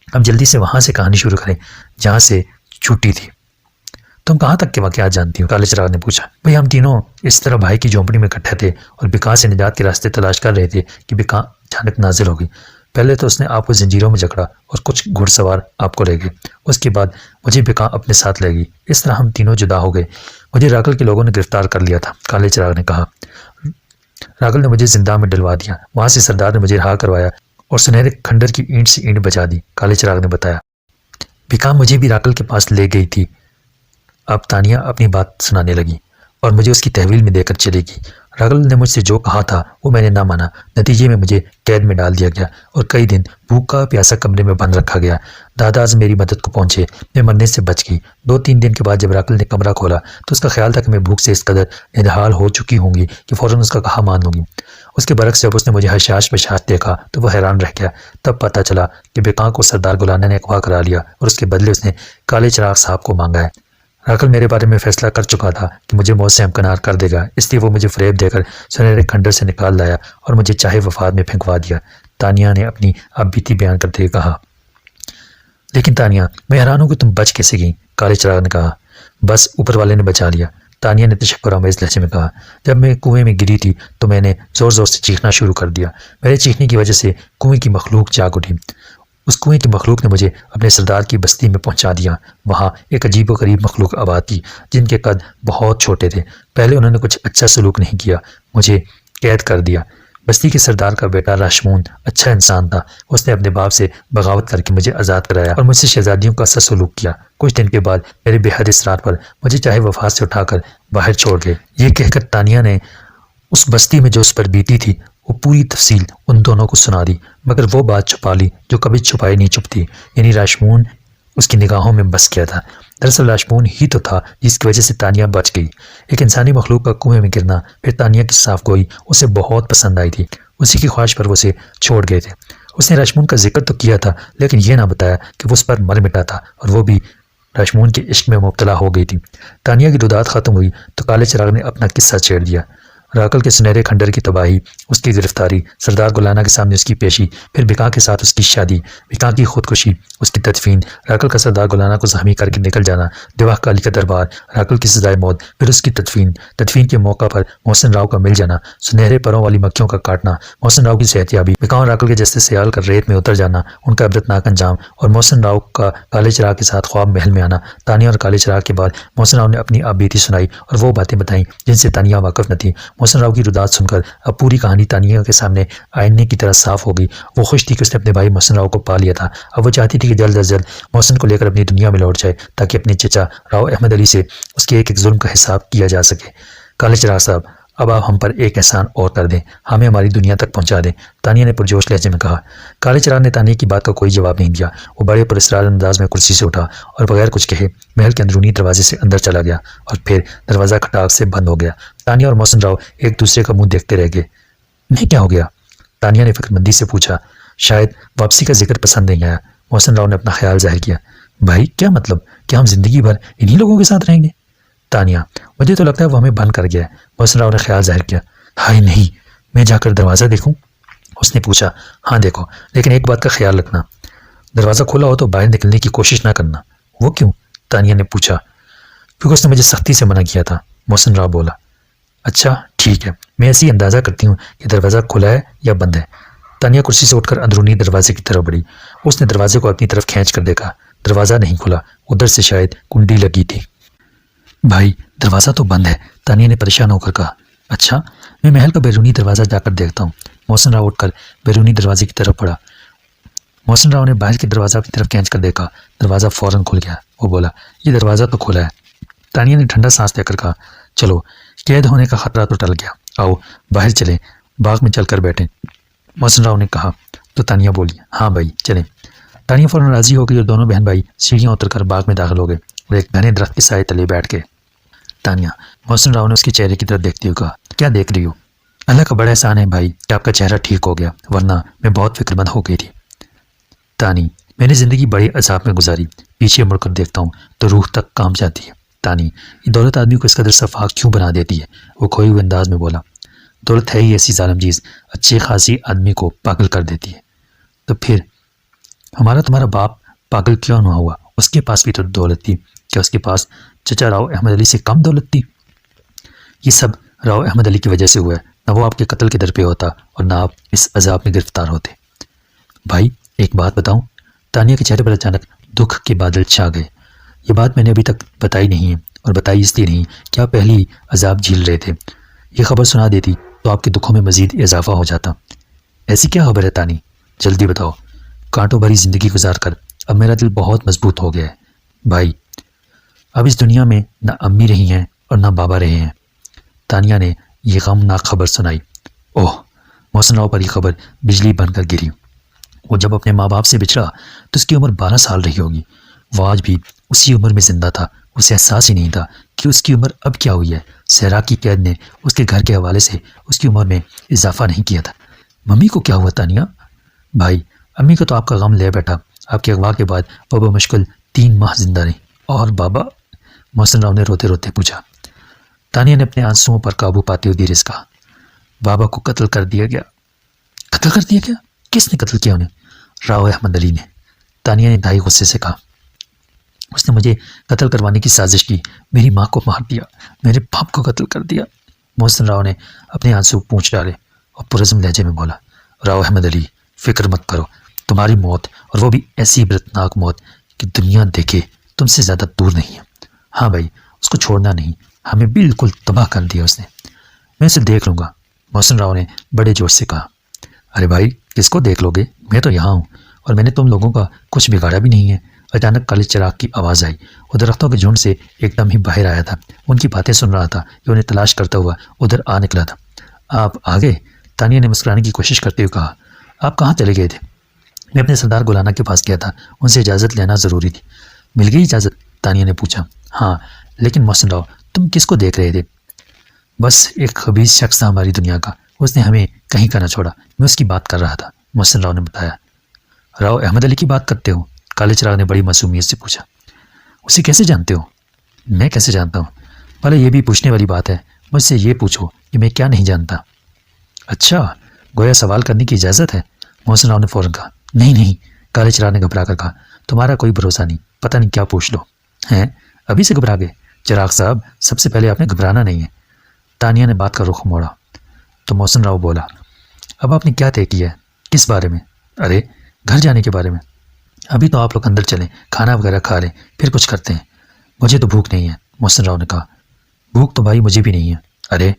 अब जल्दी से वहाँ से कहानी शुरू करें जहाँ से छुट्टी थी। तुम कहाँ तक के वाक़यात जानती हो? काले चिराग ने पूछा। भाई, हम तीनों इस तरह भाई की झोंपड़ी में इकट्ठे थे और बिका से निजात के रास्ते तलाश कर रहे थे कि बिका अचानक नाजिल हो गई। पहले तो उसने आपको जंजीरों में जकड़ा और कुछ घुड़सवार आपको ले गए। उसके बाद मुझे बिका अपने साथ ले गई। इस तरह हम तीनों जुदा हो गए। मुझे राकल के लोगों ने गिरफ्तार कर लिया था, काले चिराग ने कहा। राकल ने मुझे जिंदा में डलवा दिया। वहाँ से सरदार ने मुझे रिहा करवाया और सुनहरे खंडर की ईंट से ईंट बचा दी, काले चिराग ने बताया। बिका मुझे भी राकल के पास ले गई थी। अब तानिया अपनी बात सुनाने लगी। और मुझे उसकी तहवील में देकर चलेगी। रागल ने मुझसे जो कहा था वो मैंने ना माना। नतीजे में मुझे कैद में डाल दिया गया और कई दिन भूखा प्यासा कमरे में बंद रखा गया। दादा आज मेरी मदद को पहुंचे, मैं मरने से बच गई। 2-3 दिन के बाद जब रागल ने कमरा खोला तो उसका ख्याल था कि मैं भूख से इस कदर निढाल हो चुकी होंगी कि फ़ौरन उसका कहा मान लूँगी। उसके बरक्स जब उसने मुझे हशाश बशाश देखा तो वह हैरान रह गया। तब पता चला कि बेकां को सरदार गुलाना ने अगवा करा लिया और उसके बदले उसने काले चिराग साहब को मांगा है। राकल मेरे बारे में फैसला कर चुका था कि मुझे मौत से हमकनार कर देगा, इसलिए वो मुझे फ़रेब देकर सुनहरे खंडर से निकाल लाया और मुझे चाहे वफात में फेंकवा दिया। तानिया ने अपनी अब बीती बयान करते हुए कहा। लेकिन तानिया, मैं हैरान हूँ कि तुम बच कैसे गई, काले चिराग ने कहा। बस ऊपर वाले ने बचा लिया, तानिया ने तशक्कुरामेज़ लहजे में कहा। जब मैं कुएं में गिरी थी तो मैंने ज़ोर ज़ोर से चीखना शुरू कर दिया। मेरे चीखने की वजह से कुएं की मखलूक जाग उठी। उस कुएं की मखलूक ने मुझे अपने सरदार की बस्ती में पहुंचा दिया। वहाँ एक अजीब व गरीब मखलूक आबाद थी जिनके कद बहुत छोटे थे। पहले उन्होंने कुछ अच्छा सलूक नहीं किया, मुझे कैद कर दिया। बस्ती के सरदार का बेटा राशमून अच्छा इंसान था। उसने अपने बाप से बगावत करके मुझे आज़ाद कराया और मुझसे शहजादियों का सा सलूक किया। कुछ दिन के बाद मेरे बेहद इसरार पर मुझे चाहे वफात से उठाकर बाहर छोड़ गए। ये कहकर तानिया ने उस बस्ती में जो उस पर बीती थी वो पूरी तफसील उन दोनों को सुना दी, मगर वो बात छुपा ली जो कभी छुपाई नहीं छुपती, यानी राशमून उसकी निगाहों में बस गया था। दरअसल राशमून ही तो था जिसकी वजह से तानिया बच गई। एक इंसानी मखलूक का कुएं में गिरना, फिर तानिया की साफ गोई उसे बहुत पसंद आई थी। उसी की ख्वाहिश पर वो उसे छोड़ गए थे। उसने राशमून का जिक्र तो किया था, लेकिन यह ना बताया कि वो उस पर मर मिटा था और वो भी राशमून के इश्क में मुब्तला हो गई थी। तानिया की रुदात ख़त्म हुई तो काले चिराग ने अपना किस्सा छेड़ दिया। राकल के सुनहरे खंडर की तबाही, उसकी गिरफ्तारी, सरदार गुलाना के सामने उसकी पेशी, फिर बिका के साथ उसकी शादी, बिका की खुदकुशी, उसकी तदफीन, राकल का सरदार गुलाना को जख्मी करके निकल जाना, दिवाह काली का दरबार, राकल की सजाए मौत, फिर उसकी तदफीन, तदफीन के मौका पर मोहसिन राव का मिल जाना, सुनहरे परों वाली मक्खियों का काटना, मोहसिन राव की सेहतियाबी, बिका और राकल के जैसे सयाल कर रेत में उतर जाना, उनका इबरतनाक अंजाम और मोहसिन राव का काले चिराग के साथ ख्वाब महल में आना। तानिया और काले चिराग के बाद मोहसिन राव ने अपनी आप बीती सुनाई और वो बातें बताईं जिनसे तानिया वाकिफ न थी। मोहसिन राव की रुदात सुनकर अब पूरी कहानी तानिया के सामने आईने की तरह साफ हो गई। वो खुश थी कि उसने अपने भाई मोहसिन राव को पा लिया था। अब वो चाहती थी कि जल्द अज जल्द मोहसिन को लेकर अपनी दुनिया में लौट जाए ताकि अपने चचा राव अहमद अली से उसके एक एक जुल्म का हिसाब किया जा सके। काले चिराग साहब, अब आप हम पर एक एहसान और कर दें, हमें हमारी दुनिया तक पहुंचा दें, तानिया ने पुरजोश लहजे में कहा। काले चिराग ने तानिया की बात का कोई जवाब नहीं दिया। वो बड़े पुरस्कार अंदाज में कुर्सी से उठा और बगैर कुछ कहे महल के अंदरूनी दरवाजे से अंदर चला गया और फिर दरवाज़ा खटाक से बंद हो गया। तानिया और मोहसिन राव एक दूसरे का मुंह देखते रह गए। नहीं, क्या हो गया? तानिया ने फिक्रमंदी से पूछा। शायद वापसी का जिक्र पसंद नहीं आया। मोहसिन राव ने अपना ख्याल जाहिर किया। भाई, क्या मतलब? क्या हम जिंदगी भर इन्हीं लोगों के साथ रहेंगे? तानिया, मुझे तो लगता है वो हमें बंद कर गया है। मोहसिन राव ने ख्याल जाहिर किया। हाय नहीं, मैं जाकर दरवाज़ा देखूं? उसने पूछा। हाँ देखो, लेकिन एक बात का ख्याल रखना, दरवाज़ा खुला हो तो बाहर निकलने की कोशिश ना करना। वो क्यों? तानिया ने पूछा। क्योंकि उसने मुझे सख्ती से मना किया था, मोहसिन राव बोला। अच्छा ठीक है, मैं ऐसी अंदाज़ा करती हूँ कि दरवाज़ा खुला है या बंद है। तानिया कुर्सी से उठकर अंदरूनी दरवाजे की तरफ बढ़ी। उसने दरवाजे को अपनी तरफ खींच कर देखा। दरवाज़ा नहीं खुला, उधर से शायद कुंडी लगी थी। भाई, दरवाज़ा तो बंद है, तानिया ने परेशान होकर कहा। अच्छा, मैं महल का बैरूनी दरवाज़ा जाकर देखता हूँ। मोहसिन राव उठकर बैरूनी दरवाजे की तरफ बढ़ा। मोहसिन राव ने बाहर के दरवाज़ा की तरफ खींच कर देखा। दरवाज़ा फौरन खुल गया। वो बोला, ये दरवाज़ा तो खुला है। तानिया ने ठंडा सांस लेकर कहा, चलो, कैद होने का खतरा तो टल गया, आओ बाहर चलें, बाग में चलकर बैठें। मोहसिन राव ने कहा। तो तानिया बोली, हाँ भाई चलें। तानिया फौरन राजी हो गई और दोनों बहन भाई सीढ़ियाँ उतरकर बाग में दाखिल हो गए और एक घने दरख्त के साए तले बैठ गए। तानिया, मोहसिन राव ने उसके चेहरे की तरफ देखते हुए कहा, क्या देख रही हो? अल्लाह का बड़ा एहसान है भाई कि आपका चेहरा ठीक हो गया, वरना मैं बहुत फिक्रमंद हो गई थी। तानी, मैंने ज़िंदगी बड़े अजाब में गुजारी, पीछे मुड़कर देखता हूँ तो रूह तक काम जाती है। तानी, ये दौलत आदमी को इस कदर सफा क्यों बना देती है? वो खोए हुए अंदाज में बोला। दौलत है ही ऐसी जालिम चीज़, अच्छी खासी आदमी को पागल कर देती है। तो फिर हमारा तुम्हारा बाप पागल क्यों ना हुआ? उसके पास भी तो दौलत थी। क्या उसके पास चचा राव अहमद अली से कम दौलत थी? ये सब राव अहमद अली की वजह से हुआ है, ना वो आपके कत्ल के दर पे होता और ना आप इस अजाब में गिरफ्तार होते। भाई, एक बात बताऊं? तानिया के चेहरे पर अचानक दुख के बादल छा गए। ये बात मैंने अभी तक बताई नहीं है, और बताई इसलिए नहीं कि आप पहले ही अजाब झील रहे थे। ये खबर सुना देती तो आपके दुखों में मजीद इजाफा हो जाता। ऐसी क्या खबर है तानी? जल्दी बताओ। कांटों भरी ज़िंदगी गुजार कर अब मेरा दिल बहुत मजबूत हो गया है। भाई, अब इस दुनिया में ना अम्मी रही हैं और ना बाबा रहे हैं। तानिया ने यह गमनाक खबर सुनाई। ओह! मोहसिन राव पर यह खबर बिजली बनकर गिरी। वो जब अपने माँ बाप से बिछड़ा तो उसकी उम्र 12 साल रही होगी। वो आज भी उसी उम्र में ज़िंदा था। उसे एहसास ही नहीं था कि उसकी उम्र अब क्या हुई है। सहरा की कैद ने उसके घर के हवाले से उसकी उम्र में इजाफा नहीं किया था। मम्मी को क्या हुआ तानिया? भाई, अम्मी को तो आपका गम ले बैठा। आपके अगवा के बाद वो बमुश्किल 3 माह जिंदा रही। और बाबा? मोहसिन राव ने रोते रोते पूछा। तानिया ने अपने आंसुओं पर काबू पाते हुए धीरे से कहा, बाबा को कत्ल कर दिया गया। कत्ल कर दिया गया? किसने कत्ल किया उन्हें? राव अहमद अली ने। तानिया ने ढाई गुस्से से कहा। उसने मुझे कत्ल करवाने की साजिश की, मेरी माँ को मार दिया, मेरे बाप को कत्ल कर दिया। मोहसिन राव ने अपने आंसू पूंछ डाले और पुरज़्म लहजे में बोला, राव अहमद अली, फिक्र मत करो, तुम्हारी मौत, और वो भी ऐसी इबरतनाक मौत कि दुनिया देखे, तुमसे ज़्यादा दूर नहीं है। हाँ भाई, उसको छोड़ना नहीं, हमें बिल्कुल तबाह कर दिया उसने। मैं उसे देख लूँगा, मोहसिन राव ने बड़े जोश से कहा। अरे भाई, किसको देख लोगे? मैं तो यहाँ हूँ और मैंने तुम लोगों का कुछ बिगाड़ा भी नहीं है। अचानक काले चिराग की आवाज़ आई। वो दरख्तों के झुंड से एकदम ही बाहर आया था। उनकी बातें सुन रहा था कि उन्हें तलाश करता हुआ उधर आ निकला था। आप आ गए? तानिया ने मुस्कुराने की कोशिश करते हुए कहा। आप कहाँ चले गए थे? मैं अपने सरदार गुलाना के पास गया था, उनसे इजाज़त लेना ज़रूरी थी। मिल गई इजाज़त? तानिया ने पूछा। हाँ, लेकिन मोहसिन राव, तुम किसको देख रहे थे? बस एक खबीस शख्स था हमारी दुनिया का, उसने हमें कहीं का ना छोड़ा, मैं उसकी बात कर रहा था, मोहसिन राव ने बताया। राव अहमद अली की बात करते हो? काले चिराग ने बड़ी मासूमियत से पूछा। उसे कैसे जानते हो? मैं कैसे जानता हूँ? भले ये भी पूछने वाली बात है, मुझसे ये पूछो कि मैं क्या नहीं जानता। अच्छा, गोया सवाल करने की इजाज़त है? मोहसिन राव ने फ़ौरन कहा। नहीं नहीं, काले चिराग ने घबरा कर कहा, तुम्हारा कोई भरोसा नहीं, पता नहीं क्या पूछ लो। हैं? अभी से घबरा गए? चिराग साहब, सबसे पहले आपने घबराना नहीं है। तानिया ने बात का रुख मोड़ा तो मोहसिन राव बोला, अब आपने क्या तय किया है? किस बारे में? अरे, घर जाने के बारे में। अभी तो आप लोग अंदर चलें, खाना वगैरह खा लें, फिर कुछ करते हैं। मुझे तो भूख नहीं है, मोहसिन राव ने कहा। भूख तो भाई मुझे भी नहीं है। अरे,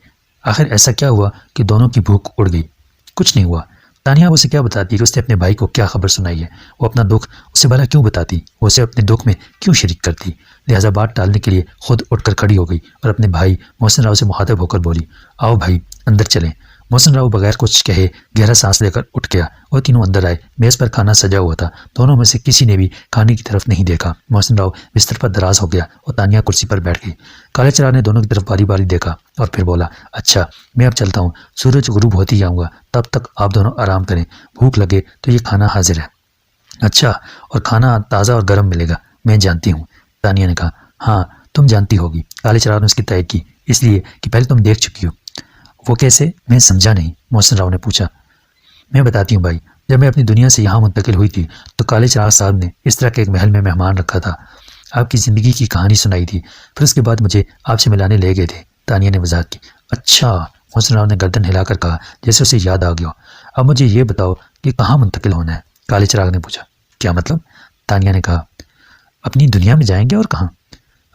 आखिर ऐसा क्या हुआ कि दोनों की भूख उड़ गई? कुछ नहीं हुआ, तानिया उसे क्या बताती कि उसने अपने भाई को क्या खबर सुनाई है। वो अपना दुख उसे भला क्यों बताती, वो उसे अपने दुख में क्यों शरीक करती। लिहाजा बात टालने के लिए खुद उठकर खड़ी हो गई और अपने भाई मोहसिन राव से मुखातिब होकर बोली, आओ भाई अंदर चलें। मोहसिन राव बगैर कुछ कहे गहरा सांस लेकर उठ गया और तीनों अंदर आए। मेज़ पर खाना सजा हुआ था। दोनों में से किसी ने भी खाने की तरफ नहीं देखा। मोहसिन राव बिस्तर पर दराज हो गया और तानिया कुर्सी पर बैठ गई। काले चिराग ने दोनों की तरफ बारी बारी देखा और फिर बोला, अच्छा मैं अब चलता हूँ, सूरज गुरूब होती जाऊँगा, तब तक आप दोनों आराम करें। भूख लगे तो ये खाना हाजिर है। अच्छा, और खाना ताज़ा और गर्म मिलेगा, मैं जानती हूँ, तानिया ने कहा। हाँ तुम जानती होगी, काले चिराग ने उसकी तायद की, इसलिए कि पहले तुम देख चुकी हो। वो कैसे, मैं समझा नहीं, मोहसिन राव ने पूछा। मैं बताती हूँ भाई, जब मैं अपनी दुनिया से यहाँ मुंतकिल हुई थी तो काले चिराग साहब ने इस तरह के एक महल में मेहमान रखा था। आपकी ज़िंदगी की कहानी सुनाई थी, फिर उसके बाद मुझे आपसे मिलाने ले गए थे। तानिया ने मजाक की। अच्छा, मोहसिन राव ने गर्दन हिलाकर कहा जैसे उसे याद आ गया। अब मुझे ये बताओ कि कहाँ मुंतकिल होना है, काले चिराग ने पूछा। क्या मतलब, तानिया ने कहा। अपनी दुनिया में जाएंगे और कहाँ।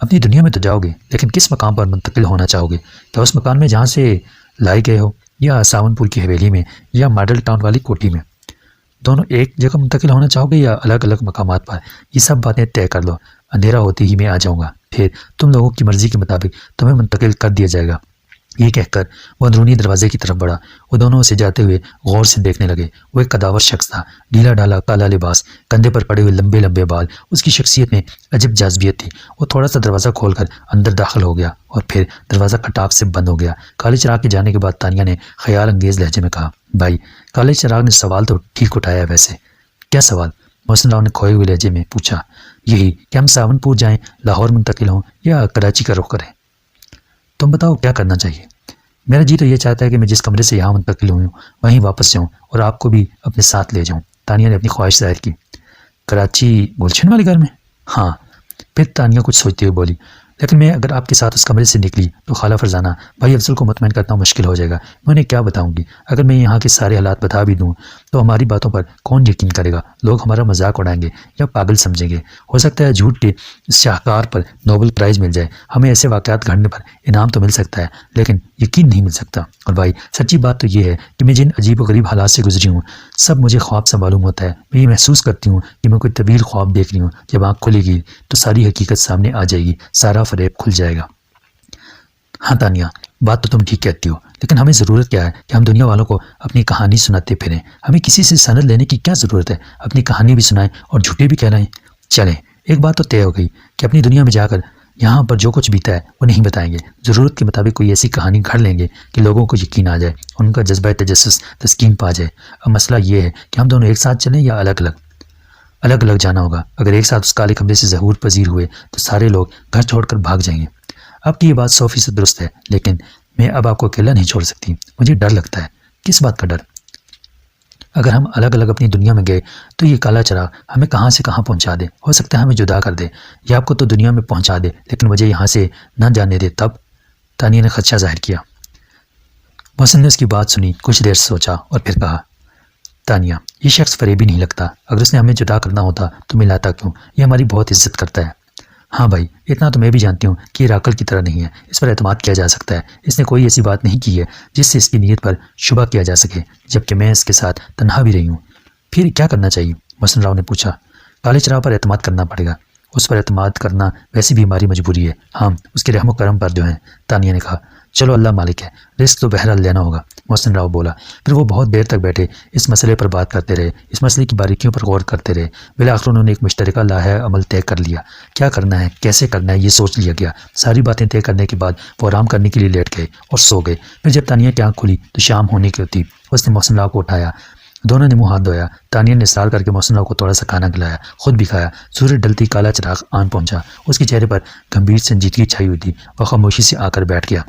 अपनी दुनिया में तो जाओगे, लेकिन किस मकाम पर मुंतकिल होना चाहोगे? क्या उस मकान में जहाँ से लाए गए हो, या सावनपुर की हवेली में, या मॉडल टाउन वाली कोठी में? दोनों एक जगह मुंतकिल होना चाहोगे या अलग अलग मकामात पर? ये सब बातें तय कर लो, अंधेरा होते ही मैं आ जाऊँगा, फिर तुम लोगों की मर्ज़ी के मुताबिक तुम्हें मुंतकिल कर दिया जाएगा। ये कहकर वो अंदरूनी दरवाजे की तरफ बढ़ा। वो दोनों उसे जाते हुए गौर से देखने लगे। वो एक कदावर शख्स था, ढीला ढाला काला लिबास, कंधे पर पड़े हुए लंबे लंबे बाल। उसकी शख्सियत में अजब जाज़बियत थी। वो थोड़ा सा दरवाज़ा खोलकर अंदर दाखिल हो गया और फिर दरवाज़ा खटाक से बंद हो गया। काले चिराग के जाने के बाद तानिया ने ख्याल अंगेज़ लहजे में कहा, भाई काले चिराग ने सवाल तो ठीक उठाया, वैसे क्या सवाल? मोहसिन राव ने खोए हुए लहजे में पूछा। यही कि हम सावनपुर जाएं, लाहौर मुंतकिल हों या कराची का रुख करें। तुम बताओ क्या करना चाहिए। मेरा जी तो ये चाहता है कि मैं जिस कमरे से यहाँ मुंतकिल हुई हूँ वहीं वापस जाऊँ और आपको भी अपने साथ ले जाऊँ। तानिया ने अपनी ख्वाहिश जाहिर की। कराची गुलशन वाले घर में? हाँ। फिर तानिया कुछ सोचते हुए बोली, लेकिन मैं अगर आपके साथ उस कमरे से निकली तो खाला फरजाना भाई अफजल को मुतमईन करना मुश्किल हो जाएगा। मैं उन्हें क्या बताऊंगी? अगर मैं यहाँ के सारे हालात बता भी दूँ तो हमारी बातों पर कौन यकीन करेगा? लोग हमारा मजाक उड़ाएंगे या पागल समझेंगे। हो सकता है झूठ के शाहकार पर नोबेल प्राइज़ मिल जाए। हमें ऐसे वाक़यात घड़ने पर इनाम तो मिल सकता है, लेकिन यकीन नहीं मिल सकता। और भाई सच्ची बात तो ये है कि मैं जिन अजीब व गरीब हालात से गुजरी हूँ सब मुझे ख्वाब सा मालूम होता है। मैं ये महसूस करती हूँ कि मैं कोई तवील ख्वाब देख रही हूँ। जब आँख खुलेगी तो सारी हकीकत सामने आ जाएगी, सारा फरेब खुल जाएगा। हाँ तानिया, बात तो तुम ठीक कहती हो, लेकिन हमें ज़रूरत क्या है कि हम दुनिया वालों को अपनी कहानी सुनाते फिरें? हमें किसी से सनद लेने की क्या ज़रूरत है? अपनी कहानी भी सुनाएं और झूठे भी कहलाएं। चलें, एक बात तो तय हो गई कि अपनी दुनिया में जाकर यहाँ पर जो कुछ बीता है वो नहीं बताएंगे। ज़रूरत के मुताबिक कोई ऐसी कहानी घड़ लेंगे कि लोगों को यकीन आ जाए, उनका जज्बा तजस्सुस तस्कीन पा जाए। अब मसला ये है कि हम दोनों एक साथ चलें या अलग अलग? अलग अलग जाना होगा। अगर एक साथ उस काले कमरे से ज़हूर पजीर हुए तो सारे लोग घर छोड़कर भाग जाएंगे। आपकी ये बात 100% दुरुस्त है, लेकिन मैं अब आपको अकेला नहीं छोड़ सकती। मुझे डर लगता है। किस बात का डर? अगर हम अलग अलग अपनी दुनिया में गए तो ये काला चिराग हमें कहाँ से कहाँ पहुँचा दे। हो सकता है हमें जुदा कर दे या आपको तो दुनिया में पहुँचा दे, लेकिन मुझे यहाँ से न जाने दे। तब तानिया ने खदशा जाहिर किया। मोहसिन ने उसकी बात सुनी, कुछ देर सोचा और फिर कहा, तानिया ये शख्स फरेबी नहीं लगता। अगर उसने हमें जुदा करना होता तो मिलाता क्यों? ये हमारी बहुत इज्जत करता है। हाँ भाई, इतना तो मैं भी जानती हूँ कि ये राकल की तरह नहीं है। इस पर एतमाद किया जा सकता है। इसने कोई ऐसी बात नहीं की है जिससे इसकी नीयत पर शुबा किया जा सके, जबकि मैं इसके साथ तन्हा भी रही हूँ। फिर क्या करना चाहिए? मोहसिन राव ने पूछा। काले चिराग पर एतमाद करना पड़ेगा। उस पर एतमाद करना वैसी भी हमारी मजबूरी है। हाँ, उसके रहमो करम पर जो है। तानिया ने कहा। चलो अल्लाह मालिक है, रिस्क तो बहरहाल लेना होगा, मोहसिन राव बोला। फिर वो बहुत देर तक बैठे इस मसले पर बात करते रहे, इस मसले की बारीकियों पर गौर करते रहे। बिलाखिर उन्होंने एक मुश्तरका लाहा अमल तय कर लिया। क्या करना है, कैसे करना है, ये सोच लिया गया। सारी बातें तय करने के बाद वो आराम करने के लिए लेट गए और सो गए। फिर जब तानिया की आँख खुली तो शाम होने की थी। उसने मोहसिन राव को उठाया। दोनों ने मुँह हाथ धोया। तानिया ने इसरार करके मोहसिन राव को थोड़ा सा खाना खिलाया, खुद भी खाया। सूरज डलती काला चिराग आन पहुंचा। उसके चेहरे पर गंभीर संजीदगी छाई हुई थी। वह खामोशी से आकर बैठ गया।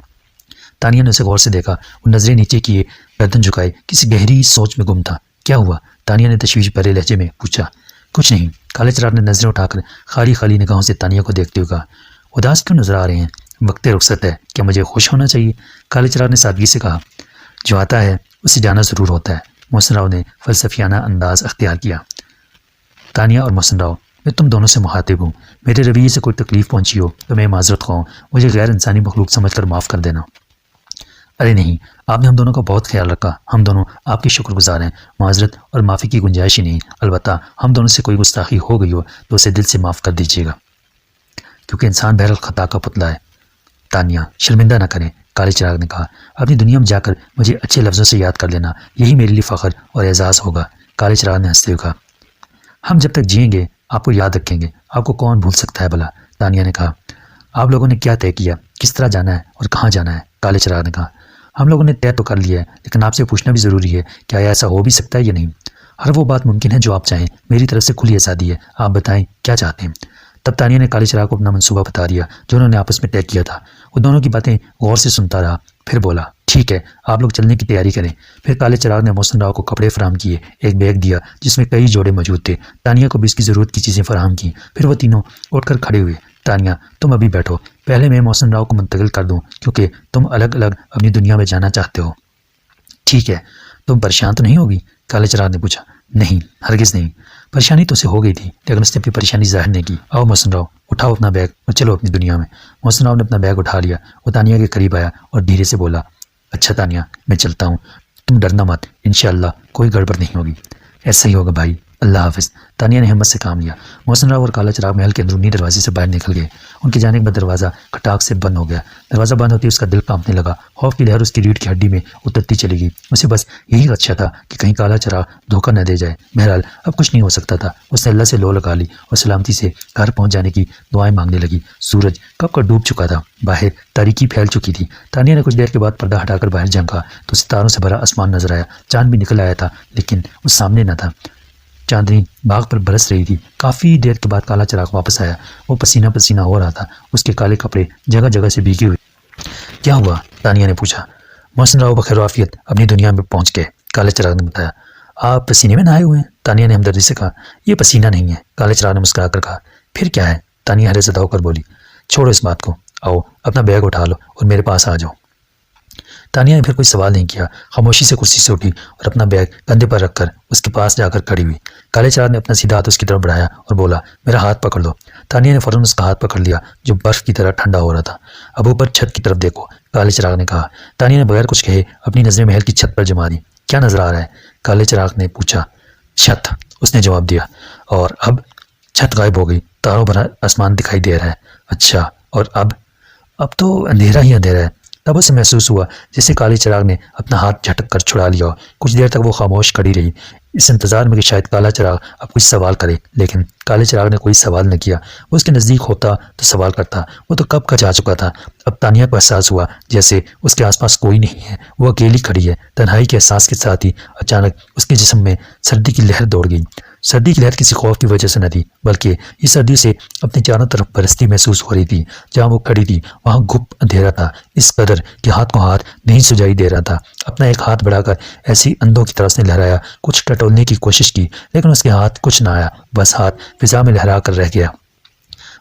तानिया ने उसे गौर से देखा। वो नजरें नीचे किए, गर्दन झुकाए, किसी गहरी सोच में गुम था। क्या हुआ? तानिया ने तशवीश भरे लहजे में पूछा। कुछ नहीं। काले चिराग ने नजरें उठाकर खाली खाली निगाहों से तानिया को देखते हुए कहा। उदास क्यों नजर आ रहे हैं? वक्त रुखसत है, क्या मुझे खुश होना चाहिए? काले चिराग ने सादगी से कहा। जो आता है उसे जाना ज़रूर होता है। मोहसिन राव ने फलसफियाना अंदाज अख्तियार किया। तानिया और मोहसिन राव, मैं तुम दोनों से मुखातिब हूँ। मेरे रवैये से कोई तकलीफ पहुंची हो तो मैं माजरत ख़्वाह हूँ। मुझे गैर इंसानी मखलूक समझकर माफ़ कर देना। अरे नहीं, आपने हम दोनों का बहुत ख्याल रखा, हम दोनों आपके शुक्रगुजार हैं। माजरत और माफ़ी की गुंजाइश ही नहीं, अलबत्ता हम दोनों से कोई गुस्ताखी हो गई हो तो उसे दिल से माफ़ कर दीजिएगा, क्योंकि इंसान बहरहाल खता का पुतला है। तानिया, शर्मिंदा न करें, काले चिराग ने कहा। अपनी दुनिया में जाकर मुझे अच्छे लफ्ज़ों से याद कर लेना, यही मेरे लिए फ़ख्र और एजाज़ होगा। काले चिराग ने हंसते हुए कहा। हम जब तक जिएंगे आपको याद रखेंगे, आपको कौन भूल सकता है भला। तानिया ने कहा। आप लोगों ने क्या तय किया, किस तरह जाना है और कहाँ जाना है। काले चिराग ने कहा। हम लोगों ने तय तो कर लिया है, लेकिन आपसे पूछना भी ज़रूरी है, क्या ऐसा हो भी सकता है या नहीं। हर वो बात मुमकिन है जो आप चाहें, मेरी तरफ से खुली आज़ादी है, आप बताएं क्या चाहते हैं। तब तानिया ने काले चिराग को अपना मंसूबा बता दिया जो उन्होंने आपस में तय किया था। वो दोनों की बातें गौर से सुनता रहा, फिर बोला, ठीक है, आप लोग चलने की तैयारी करें। फिर काले चिराग ने मोहसिन राव को कपड़े फराहम किए, एक बैग दिया जिसमें कई जोड़े मौजूद थे। तानिया को भी इसकी ज़रूरत की चीज़ें फराहम की। फिर वो तीनों उठकर खड़े हुए। तानिया, तुम अभी बैठो, पहले मैं मोहसिन राव को मुंतकिल कर दूँ, क्योंकि तुम अलग अलग अपनी दुनिया में जाना चाहते हो। ठीक है, तुम परेशान तो नहीं होगी। काले चिराग ने पूछा। नहीं, हरगिज़ नहीं। परेशानी तो उसे हो गई थी, लेकिन उसने अपनी परेशानी जाहिर नहीं की। आओ मोहसिन राव, उठाओ अपना बैग और चलो अपनी दुनिया में। मोहसिन राव ने अपना बैग उठा लिया। वो तानिया के करीब आया और धीरे से बोला, अच्छा तानिया, मैं चलता हूँ, तुम डरना मत, इंशाअल्लाह कोई गड़बड़ नहीं होगी। ऐसा ही होगा भाई, अल्लाह हाफ़िज़। तानिया ने हिम्मत से काम लिया। मोहसिन राव और काला चिराग महल के अंदरूनी दरवाजे से बाहर निकल गए। उनके जाने के बाद दरवाज़ा खटाक से बंद हो गया। दरवाज़ा बंद होते ही उसका दिल कांपने लगा। खौफ की लहर उसकी रीढ़ की हड्डी में उतरती चली गई। उसे बस यही अच्छा था कि कहीं काला चिराग धोखा न दे जाए। बहरहाल अब कुछ नहीं हो सकता था। उसने अल्लाह से लो लगा ली और सलामती से घर पहुँच जाने की दुआएं मांगने लगी। सूरज कब का डूब चुका था, बाहर तारीकी फैल चुकी थी। तानिया ने कुछ देर के बाद पर्दा हटाकर बाहर झांका तो सितारों से भरा आसमान नजर आया। चांद भी निकल आया था, लेकिन वो सामने न था। चांदनी बाग पर बरस रही थी। काफ़ी देर के बाद काला चिराग वापस आया। वो पसीना पसीना हो रहा था, उसके काले कपड़े जगह जगह से भीगे हुए। क्या हुआ, तानिया ने पूछा। मोहसिन राव बखैर आफियत अपनी दुनिया में पहुंच गए, काले चिराग ने बताया। आप पसीने में नहाए हुए हैं, तानिया ने हमदर्दी से कहा। ये पसीना नहीं है, काले चिराग ने मुस्कुरा कर कहा। फिर क्या है, तानिया हैरत होकर बोली। छोड़ो इस बात को, आओ अपना बैग उठा लो और मेरे पास आ जाओ। तानिया ने फिर कोई सवाल नहीं किया, खामोशी से कुर्सी से उठी और अपना बैग कंधे पर रखकर उसके पास जाकर खड़ी हुई। काले चिराग ने अपना सीधा हाथ उसकी तरफ बढ़ाया और बोला, मेरा हाथ पकड़ लो। तानिया ने फौरन उसका हाथ पकड़ लिया जो बर्फ की तरह ठंडा हो रहा था। अब ऊपर छत की तरफ देखो, काले चिराग ने कहा। तानिया ने बगैर कुछ कहे अपनी नजरें महल की छत पर जमा दी। क्या नजर आ रहा है, काले चिराग ने पूछा। छत, उसने जवाब दिया। और अब छत गायब हो गई, तारों भरा आसमान दिखाई दे रहा है। अच्छा, और अब तो अंधेरा ही अंधेरा है। तब उसे महसूस हुआ जैसे काले चिराग ने अपना हाथ झटक कर छुड़ा लिया हो। कुछ देर तक वो खामोश खड़ी रही, इस इंतजार में कि शायद काला चिराग अब कुछ सवाल करे, लेकिन काले चिराग ने कोई सवाल न किया। वो उसके नज़दीक होता तो सवाल करता। वो तो कब का जा चुका था। अब तानिया को एहसास हुआ जैसे उसके आसपास कोई नहीं है, वो अकेली खड़ी है। तन्हाई के एहसास के साथ ही अचानक उसके जिस्म में सर्दी की लहर दौड़ गई। सर्दी की लहर किसी खौफ की वजह से न थी, बल्कि इस सर्दी से अपने चारों तरफ बरसती महसूस हो रही थी। जहाँ वो खड़ी थी वहाँ गुप अंधेरा था, इस कदर कि हाथ को हाथ नहीं सुझाई दे रहा था। अपना एक हाथ बढ़ाकर ऐसी अंधों की तरह उसने लहराया, कुछ टटोलने की कोशिश की, लेकिन उसके हाथ कुछ ना आया, बस हाथ फिजा में लहरा कर रह गया।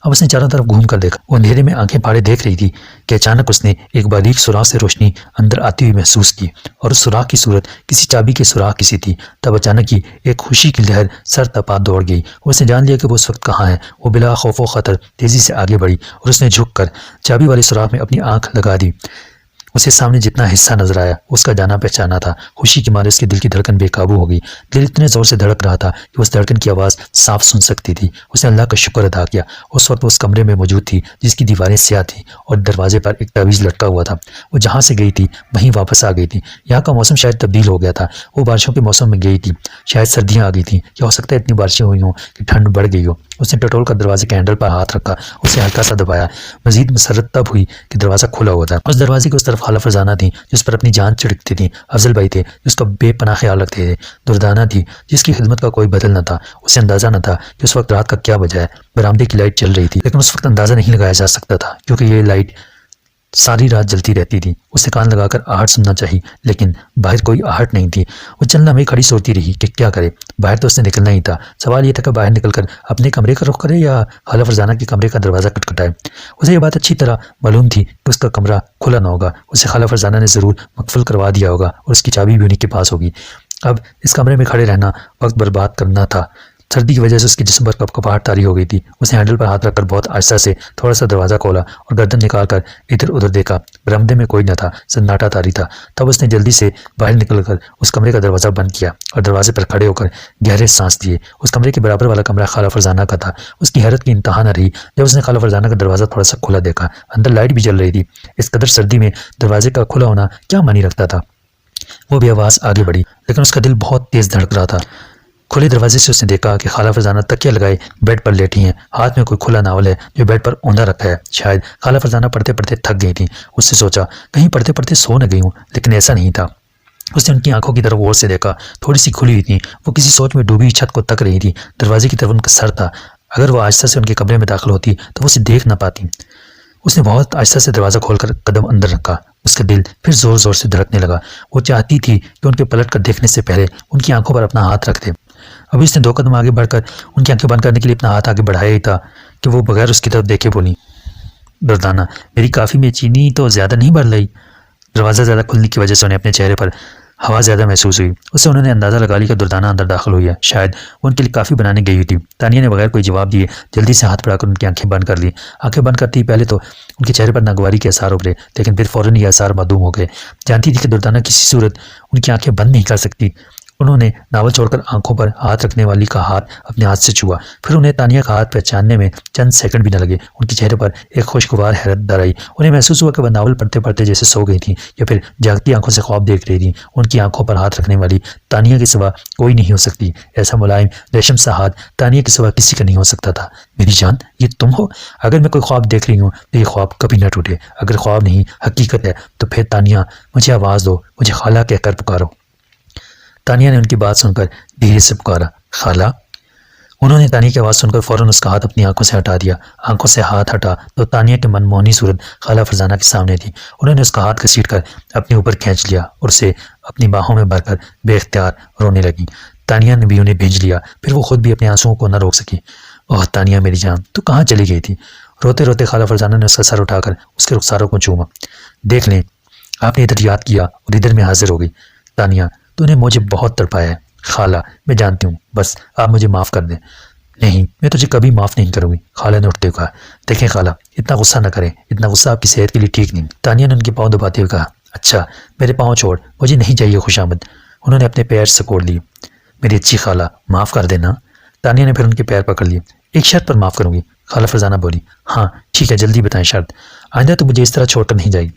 अब उसने चारों तरफ घूम कर देखा। वो अंधेरे में आंखें फाड़े देख रही थी कि अचानक उसने एक बारीक सुराख से रोशनी अंदर आती हुई महसूस की, और उस सुराख की सूरत किसी चाबी के सुराख की सी थी। तब अचानक ही एक खुशी की लहर सर तपा दौड़ गई। उसने जान लिया कि वो उस वक्त कहाँ है। वो बिला खौफ व खतर तेजी से आगे बढ़ी और उसने झुककर चाबी वाले सुराख में अपनी आंख लगा दी। उसे सामने जितना हिस्सा नजर आया उसका जाना पहचाना था। खुशी के मारे उसके दिल की धड़कन बेकाबू हो गई। दिल इतने जोर से धड़क रहा था कि उस धड़कन की आवाज़ साफ सुन सकती थी। उसने अल्लाह का शुक्र अदा किया। उस वक्त उस कमरे में मौजूद थी जिसकी दीवारें स्याह थी और दरवाजे पर एक तावीज़ लटका हुआ था। वो जहाँ से गई थी वहीं वापस आ गई थी। यहाँ का मौसम शायद तब्दील हो गया था। वो बारिशों के मौसम में गई थी, शायद सर्दियाँ आ गई थी, या हो सकता है इतनी बारिशें हुई हों कि ठंड बढ़ गई हो। उसने टटोल कर दरवाजे के हैंडल पर हाथ रखा, उसे हल्का सा दबाया। मजीद मसरत तब हुई कि दरवाज़ा खुला हुआ था। उस दरवाजे की उस तरफ खाला फरजाना थी जिस पर अपनी जान छिड़कती थी, अफजल भाई थे जिसका बेपनाह ख्याल रखते थे, दुर्दाना थी जिसकी खिदमत का कोई बदल न था। उसे अंदाज़ा न था कि उस वक्त रात का क्या बजा है। बरामदे की लाइट चल रही थी, लेकिन उस वक्त अंदाज़ा नहीं लगाया जा सकता था क्योंकि ये लाइट सारी रात जलती रहती थी। उसे कान लगाकर आहट सुनना चाहिए, लेकिन बाहर कोई आहट नहीं थी। वो चंद लम्हे खड़ी सोचती रही कि क्या करे। बाहर तो उसने निकलना ही था। सवाल ये था कि बाहर निकलकर अपने कमरे का रुख करे या खाला फरजाना के कमरे का दरवाज़ा खटखटाए। उसे ये बात अच्छी तरह मालूम थी कि उसका कमरा खुला ना होगा। उसे खाला फरजाना ने ज़रूर मकफल करवा दिया होगा और उसकी चाबी भी उन्हीं के पास होगी। अब इस कमरे में खड़े रहना वक्त बर्बाद करना था। सर्दी की वजह से उसके जिस्म पर कपकपाहट तारी हो गई थी। उसने हैंडल पर हाथ रखकर बहुत आहिस्ता से थोड़ा सा दरवाज़ा खोला और गर्दन निकाल कर इधर उधर देखा। बरामदे में कोई न था, सन्नाटा तारी था। तब उसने जल्दी से बाहर निकलकर उस कमरे का दरवाज़ा बंद किया और दरवाजे पर खड़े होकर गहरे सांस लिए। उस कमरे के बराबर वाला कमरा खाला फरजाना का था। उसकी हैरत की इंतहा न रही जब उसने खाला फरजाना का दरवाज़ा थोड़ा सा खुला देखा। अंदर लाइट भी जल रही थी। इस कदर सर्दी में दरवाजे का खुला होना क्या मानी रखता था। वो भी आवाज़ आगे बढ़ी, लेकिन उसका दिल बहुत तेज़ धड़क रहा था। खुले दरवाजे से उसने देखा कि खाला फरजाना तकिया लगाए बेड पर लेटी हैं। हाथ में कोई खुला नावल है जो बेड पर औंधा रखा है। शायद खाला फरजाना पढ़ते पढ़ते थक गई थी। उससे सोचा कहीं पढ़ते पढ़ते सो न गई हूँ, लेकिन ऐसा नहीं था। उसने उनकी आंखों की तरफ गौर से देखा, थोड़ी सी खुली हुई थी। वो किसी सोच में डूबी छत को तक रही थी। दरवाजे की तरफ उनका सर था। अगर वो आहिस्ता से उनके कमरे में दाखिल होती तो वो उसे देख न पाती। उसने बहुत आहिस्ता से दरवाज़ा खोलकर कदम अंदर रखा। उसका दिल फिर ज़ोर ज़ोर से धड़कने लगा। वो चाहती थी कि उनके पलट कर देखने से पहले उनकी आंखों पर अपना हाथ रख दे। अभी उसने 2 कदम आगे बढ़कर उनकी आंखें बंद करने के लिए अपना हाथ आगे बढ़ाया ही था कि वो बगैर उसकी तरफ देखे बोली, दुर्दाना, मेरी काफ़ी में चीनी तो ज़्यादा नहीं बढ़ रही। दरवाज़ा ज़्यादा खुलने की वजह से उन्हें अपने चेहरे पर हवा ज़्यादा महसूस हुई। उससे उन्होंने अंदाज़ा लगा लिया कि दुर्दाना अंदर दाखिल हुई है। शायद वो उनके लिए काफ़ी बनाने गई हुई थी। तानिया ने बगैर कोई जवाब दिए जल्दी से हाथ बढ़ाकर उनकी आंखें बंद कर ली। आंखें बंद करती ही पहले तो उनके चेहरे पर नागवारी के आसार उभरे, लेकिन फिर फ़ौरन ये आसार मादूम हो गए। जानती थी कि दुर्दाना किसी सूरत उनकी आंखें बंद नहीं कर सकती। उन्होंने नावल छोड़कर आंखों पर हाथ रखने वाली का हाथ अपने हाथ से छुआ। फिर उन्हें तानिया का हाथ पहचानने में चंद सेकंड भी न लगे। उनके चेहरे पर एक खुशगवार हैरत दर आई। उन्हें महसूस हुआ कि वह नावल पढ़ते पढ़ते जैसे सो गई थी या फिर जागती आंखों से ख्वाब देख रही थी। उनकी आंखों पर हाथ रखने वाली तानिया के सिवा कोई नहीं हो सकती। ऐसा मुलायम रेशम सा हाथ तानिया के सिवा किसी का नहीं हो सकता था। मेरी जान, ये तुम हो? अगर मैं कोई ख्वाब देख रही हूँ तो ये ख्वाब कभी न टूटे। अगर ख्वाब नहीं हकीकत है तो फिर तानिया, मुझे आवाज़ दो, मुझे खाला कहकर पुकारो। तानिया ने उनकी बात सुनकर धीरे से पुकारा, खाला। उन्होंने तानिया की आवाज़ सुनकर फ़ौरन उसका हाथ अपनी आंखों से हटा दिया। आंखों से हाथ हटा तो तानिया की मनमोहनी सूरत खाला फरजाना के सामने थी। उन्होंने उसका हाथ घसीट कर अपने ऊपर खींच लिया और उसे अपनी बाहों में भरकर बेख्तियार रोने लगी। तानिया ने भी उन्हें भेज लिया। फिर वो खुद भी अपने आंसुओं को न रोक सकी। ओह तानिया मेरी जान, तू कहाँ चली गई थी? रोते रोते खाला फरजाना ने उसका सर उठाकर उसके रुखसारों को चूमा। देख लें, आपने इधर याद किया और इधर में हाजिर हो गई। तानिया, तूने मुझे बहुत तड़पाया है। खाला, मैं जानती हूँ, बस आप मुझे माफ़ कर दें। नहीं, मैं तुझे कभी माफ़ नहीं करूँगी, खाला ने उठते हुए कहा। देखें खाला, इतना गुस्सा न करें, इतना गुस्सा आपकी सेहत के लिए ठीक नहीं। तानिया ने उनके पाँव दबाते हुए कहा, अच्छा मेरे पाँव छोड़, मुझे नहीं चाहिए खुशामद। उन्होंने अपने पैर सिकोड़ लिए। मेरी अच्छी खाला, माफ़ कर देना। तानिया ने फिर उनके पैर पकड़ लिए। एक शर्त पर माफ़ करूँगी, खाला फरजाना बोली। हाँ ठीक है, जल्दी बताएं शर्त। आइंदा तो मुझे इस तरह छोड़कर नहीं जाएगी।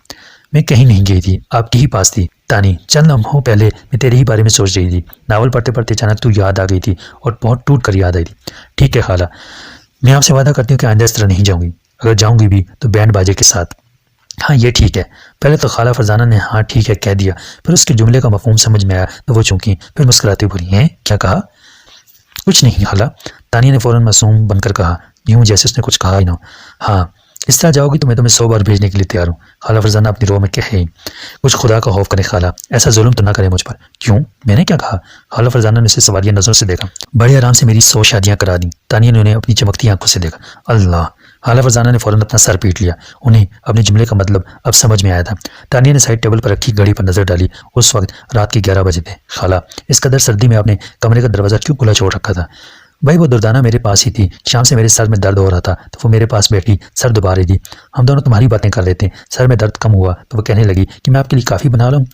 मैं कहीं नहीं गई थी, आपकी ही पास थी। तानी, चंद लम्हों पहले मैं तेरे ही बारे में सोच रही थी। नावल पढ़ते पढ़ते अचानक तू याद आ गई थी और बहुत टूट कर याद आई थी। ठीक है खाला, मैं आपसे वादा करती हूँ कि आइंदा इस तरह नहीं जाऊँगी। अगर जाऊँगी भी तो बैंड बाजे के साथ। हाँ ये ठीक है। पहले तो खाला फरजाना ने हाँ ठीक है कह दिया। फिर उसके जुमले का मफहूम समझ में आया तो वो चूंकि फिर मुस्कुराती बोली, हैं क्या कहा? कुछ नहीं खाला। तानिया ने फ़ौरन मासूम बनकर कहा, यूँ जैसे उसने कुछ कहा ही ना। हाँ, इस तरह जाओगी तो मैं तुम्हें 100 बार भेजने के लिए तैयार हूँ। खाला फरजाना अपनी रोह में कहे, कुछ खुदा का खौफ करे खाला, ऐसा जुल्म तो ना करे मुझ पर। क्यों, मैंने क्या कहा? खाला फरजाना ने उसे सवालिया नज़रों से देखा। बड़े आराम से मेरी 100 शादियाँ करा दी। तानिया ने उन्हें अपनी चमकती आंखों से देखा। अल्लाह। खाला फरजाना ने फ़ौरन अपना सर पीट लिया। उन्हें अपने जुमले का मतलब अब समझ में आया था। तानिया ने साइड टेबल पर रखी घड़ी पर नज़र डाली। उस वक्त रात के 11 बजे थे। खाला, इस कदर सर्दी में आपने कमरे का दरवाज़ा क्यों खुला छोड़ रखा था? भाई वो दुर्दाना मेरे पास ही थी। शाम से मेरे सर में दर्द हो रहा था तो वो मेरे पास बैठी सर दुबा रही थी। हम दोनों तुम्हारी बातें कर लेते। सर में दर्द कम हुआ तो वो कहने लगी कि मैं आपके लिए काफ़ी बना लूँ।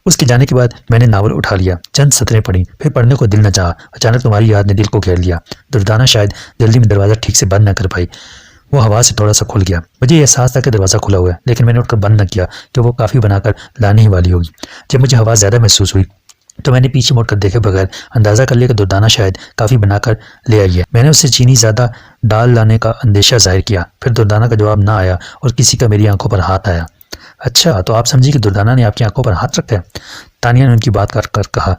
उसके जाने के बाद मैंने नावल उठा लिया, चंद सतरें पढ़ी, फिर पढ़ने को दिल न चाहा। अचानक तुम्हारी याद ने दिल को घेर लिया। दुर्दाना शायद जल्दी में दरवाज़ा ठीक से बंद न कर पाई। वो हवा से थोड़ा सा खुल गया। मुझे एहसास था कि दरवाज़ा खुला हुआ है, लेकिन मैंने उठकर बंद न किया कि वो काफ़ी बनाकर लाने ही वाली होगी। जब मुझे हवा ज़्यादा महसूस हुई तो मैंने पीछे मुड़कर देखे बगैर अंदाज़ा कर लिया कि दुर्दाना शायद काफ़ी बनाकर ले आई है। मैंने उससे चीनी ज़्यादा डाल लाने का अंदेशा जाहिर किया। फिर दुर्दाना का जवाब ना आया और किसी का मेरी आंखों पर हाथ आया। अच्छा, तो आप समझी कि दुर्दाना ने आपकी आंखों पर हाथ रखा है? तानिया ने उनकी बात कर कहा।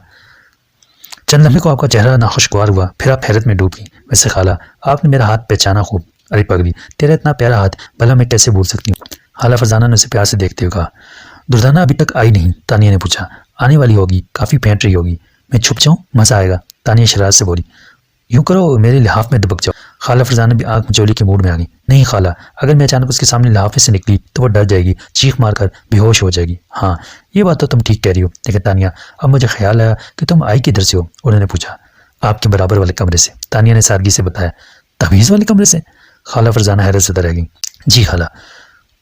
चंद लम्हे को आपका चेहरा नाखुशगवार हुआ, फिर आप हैरत में डूबी। वैसे खाला, आपने मेरा हाथ पहचाना खूब। अरे पगली, तेरा इतना प्यारा हाथ भला मैं कैसे भूल सकती हूँ? खाला फरजाना ने उसे प्यार से देखते हुए कहा। दुर्दाना अभी तक आई नहीं? तानिया ने पूछा। आने वाली होगी, काफ़ी फेंट रही होगी। मैं छुप जाऊँ, मज़ा आएगा, तानिया शरारत से बोली। यूँ करो, मेरे लिहाफ में दुबक जाओ। खाला फरजाना भी आग मचोली के मूड में आ गई। नहीं खाला, अगर मैं अचानक उसके सामने लिहाफे से निकली तो वो डर जाएगी, चीख मारकर बेहोश हो जाएगी। हाँ ये बात तो तुम ठीक कह रही हो, लेकिन तानिया अब मुझे ख्याल आया कि तुम आई किधर से हो? उन्होंने पूछा। आपके बराबर वाले कमरे से। तानिया ने सादगी से बताया। तवीज़ वाले कमरे से? खाला फरजाना हैरत से रह गई। जी खाला।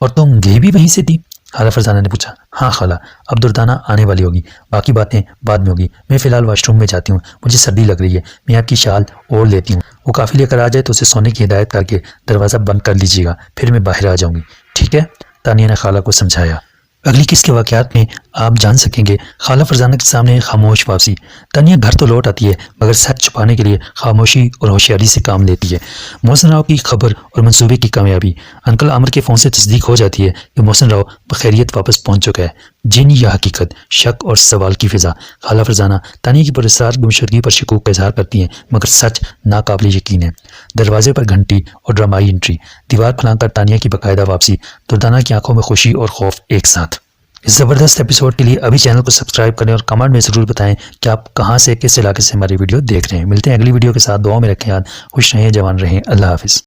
और तुम गई भी वहीं से थी? खाला फरजाना ने पूछा। हाँ खाला, अब दुर्दाना आने वाली होगी, बाकी बातें बाद में होगी। मैं फ़िलहाल वॉशरूम में जाती हूँ, मुझे सर्दी लग रही है। मैं आपकी शाल ओढ़ लेती हूँ। वो काफ़ी लेकर आ जाए तो उसे सोने की हिदायत करके दरवाज़ा बंद कर लीजिएगा, फिर मैं बाहर आ जाऊँगी। ठीक है? तानिया ने खाला को समझाया। अगली किस्त के वाक़यात में आप जान सकेंगे खाला फरजाना के सामने खामोश वापसी। तानिया घर तो लौट आती है मगर सच छुपाने के लिए खामोशी और होशियारी से काम लेती है। मोहसिन राव की खबर और मंसूबे की कामयाबी। अंकल आमिर के फ़ोन से तस्दीक हो जाती है कि मोहसिन राव बखैरियत वापस पहुंच चुका है। जिन या हकीकत, शक और सवाल की फ़िज़ा। खाला फरजाना तानिया की पुरस्कार गुमशुदगी पर शकूक का इजहार करती हैं मगर सच नाकाबिल यकीन है। दरवाजे पर घंटी और ड्रामाई एंट्री। दीवार फलांकर तानिया की बाकायदा वापसी। दुर्दाना की आंखों में खुशी और खौफ एक साथ। इस ज़बरदस्त एपिसोड के लिए अभी चैनल को सब्सक्राइब करें और कमेंट में ज़रूर बताएं कि आप कहां से, किस इलाके से हमारी वीडियो देख रहे हैं। मिलते हैं अगली वीडियो के साथ। दुआ में रखें याद। खुश रहें, जवान रहें। अल्लाह हाफिज़।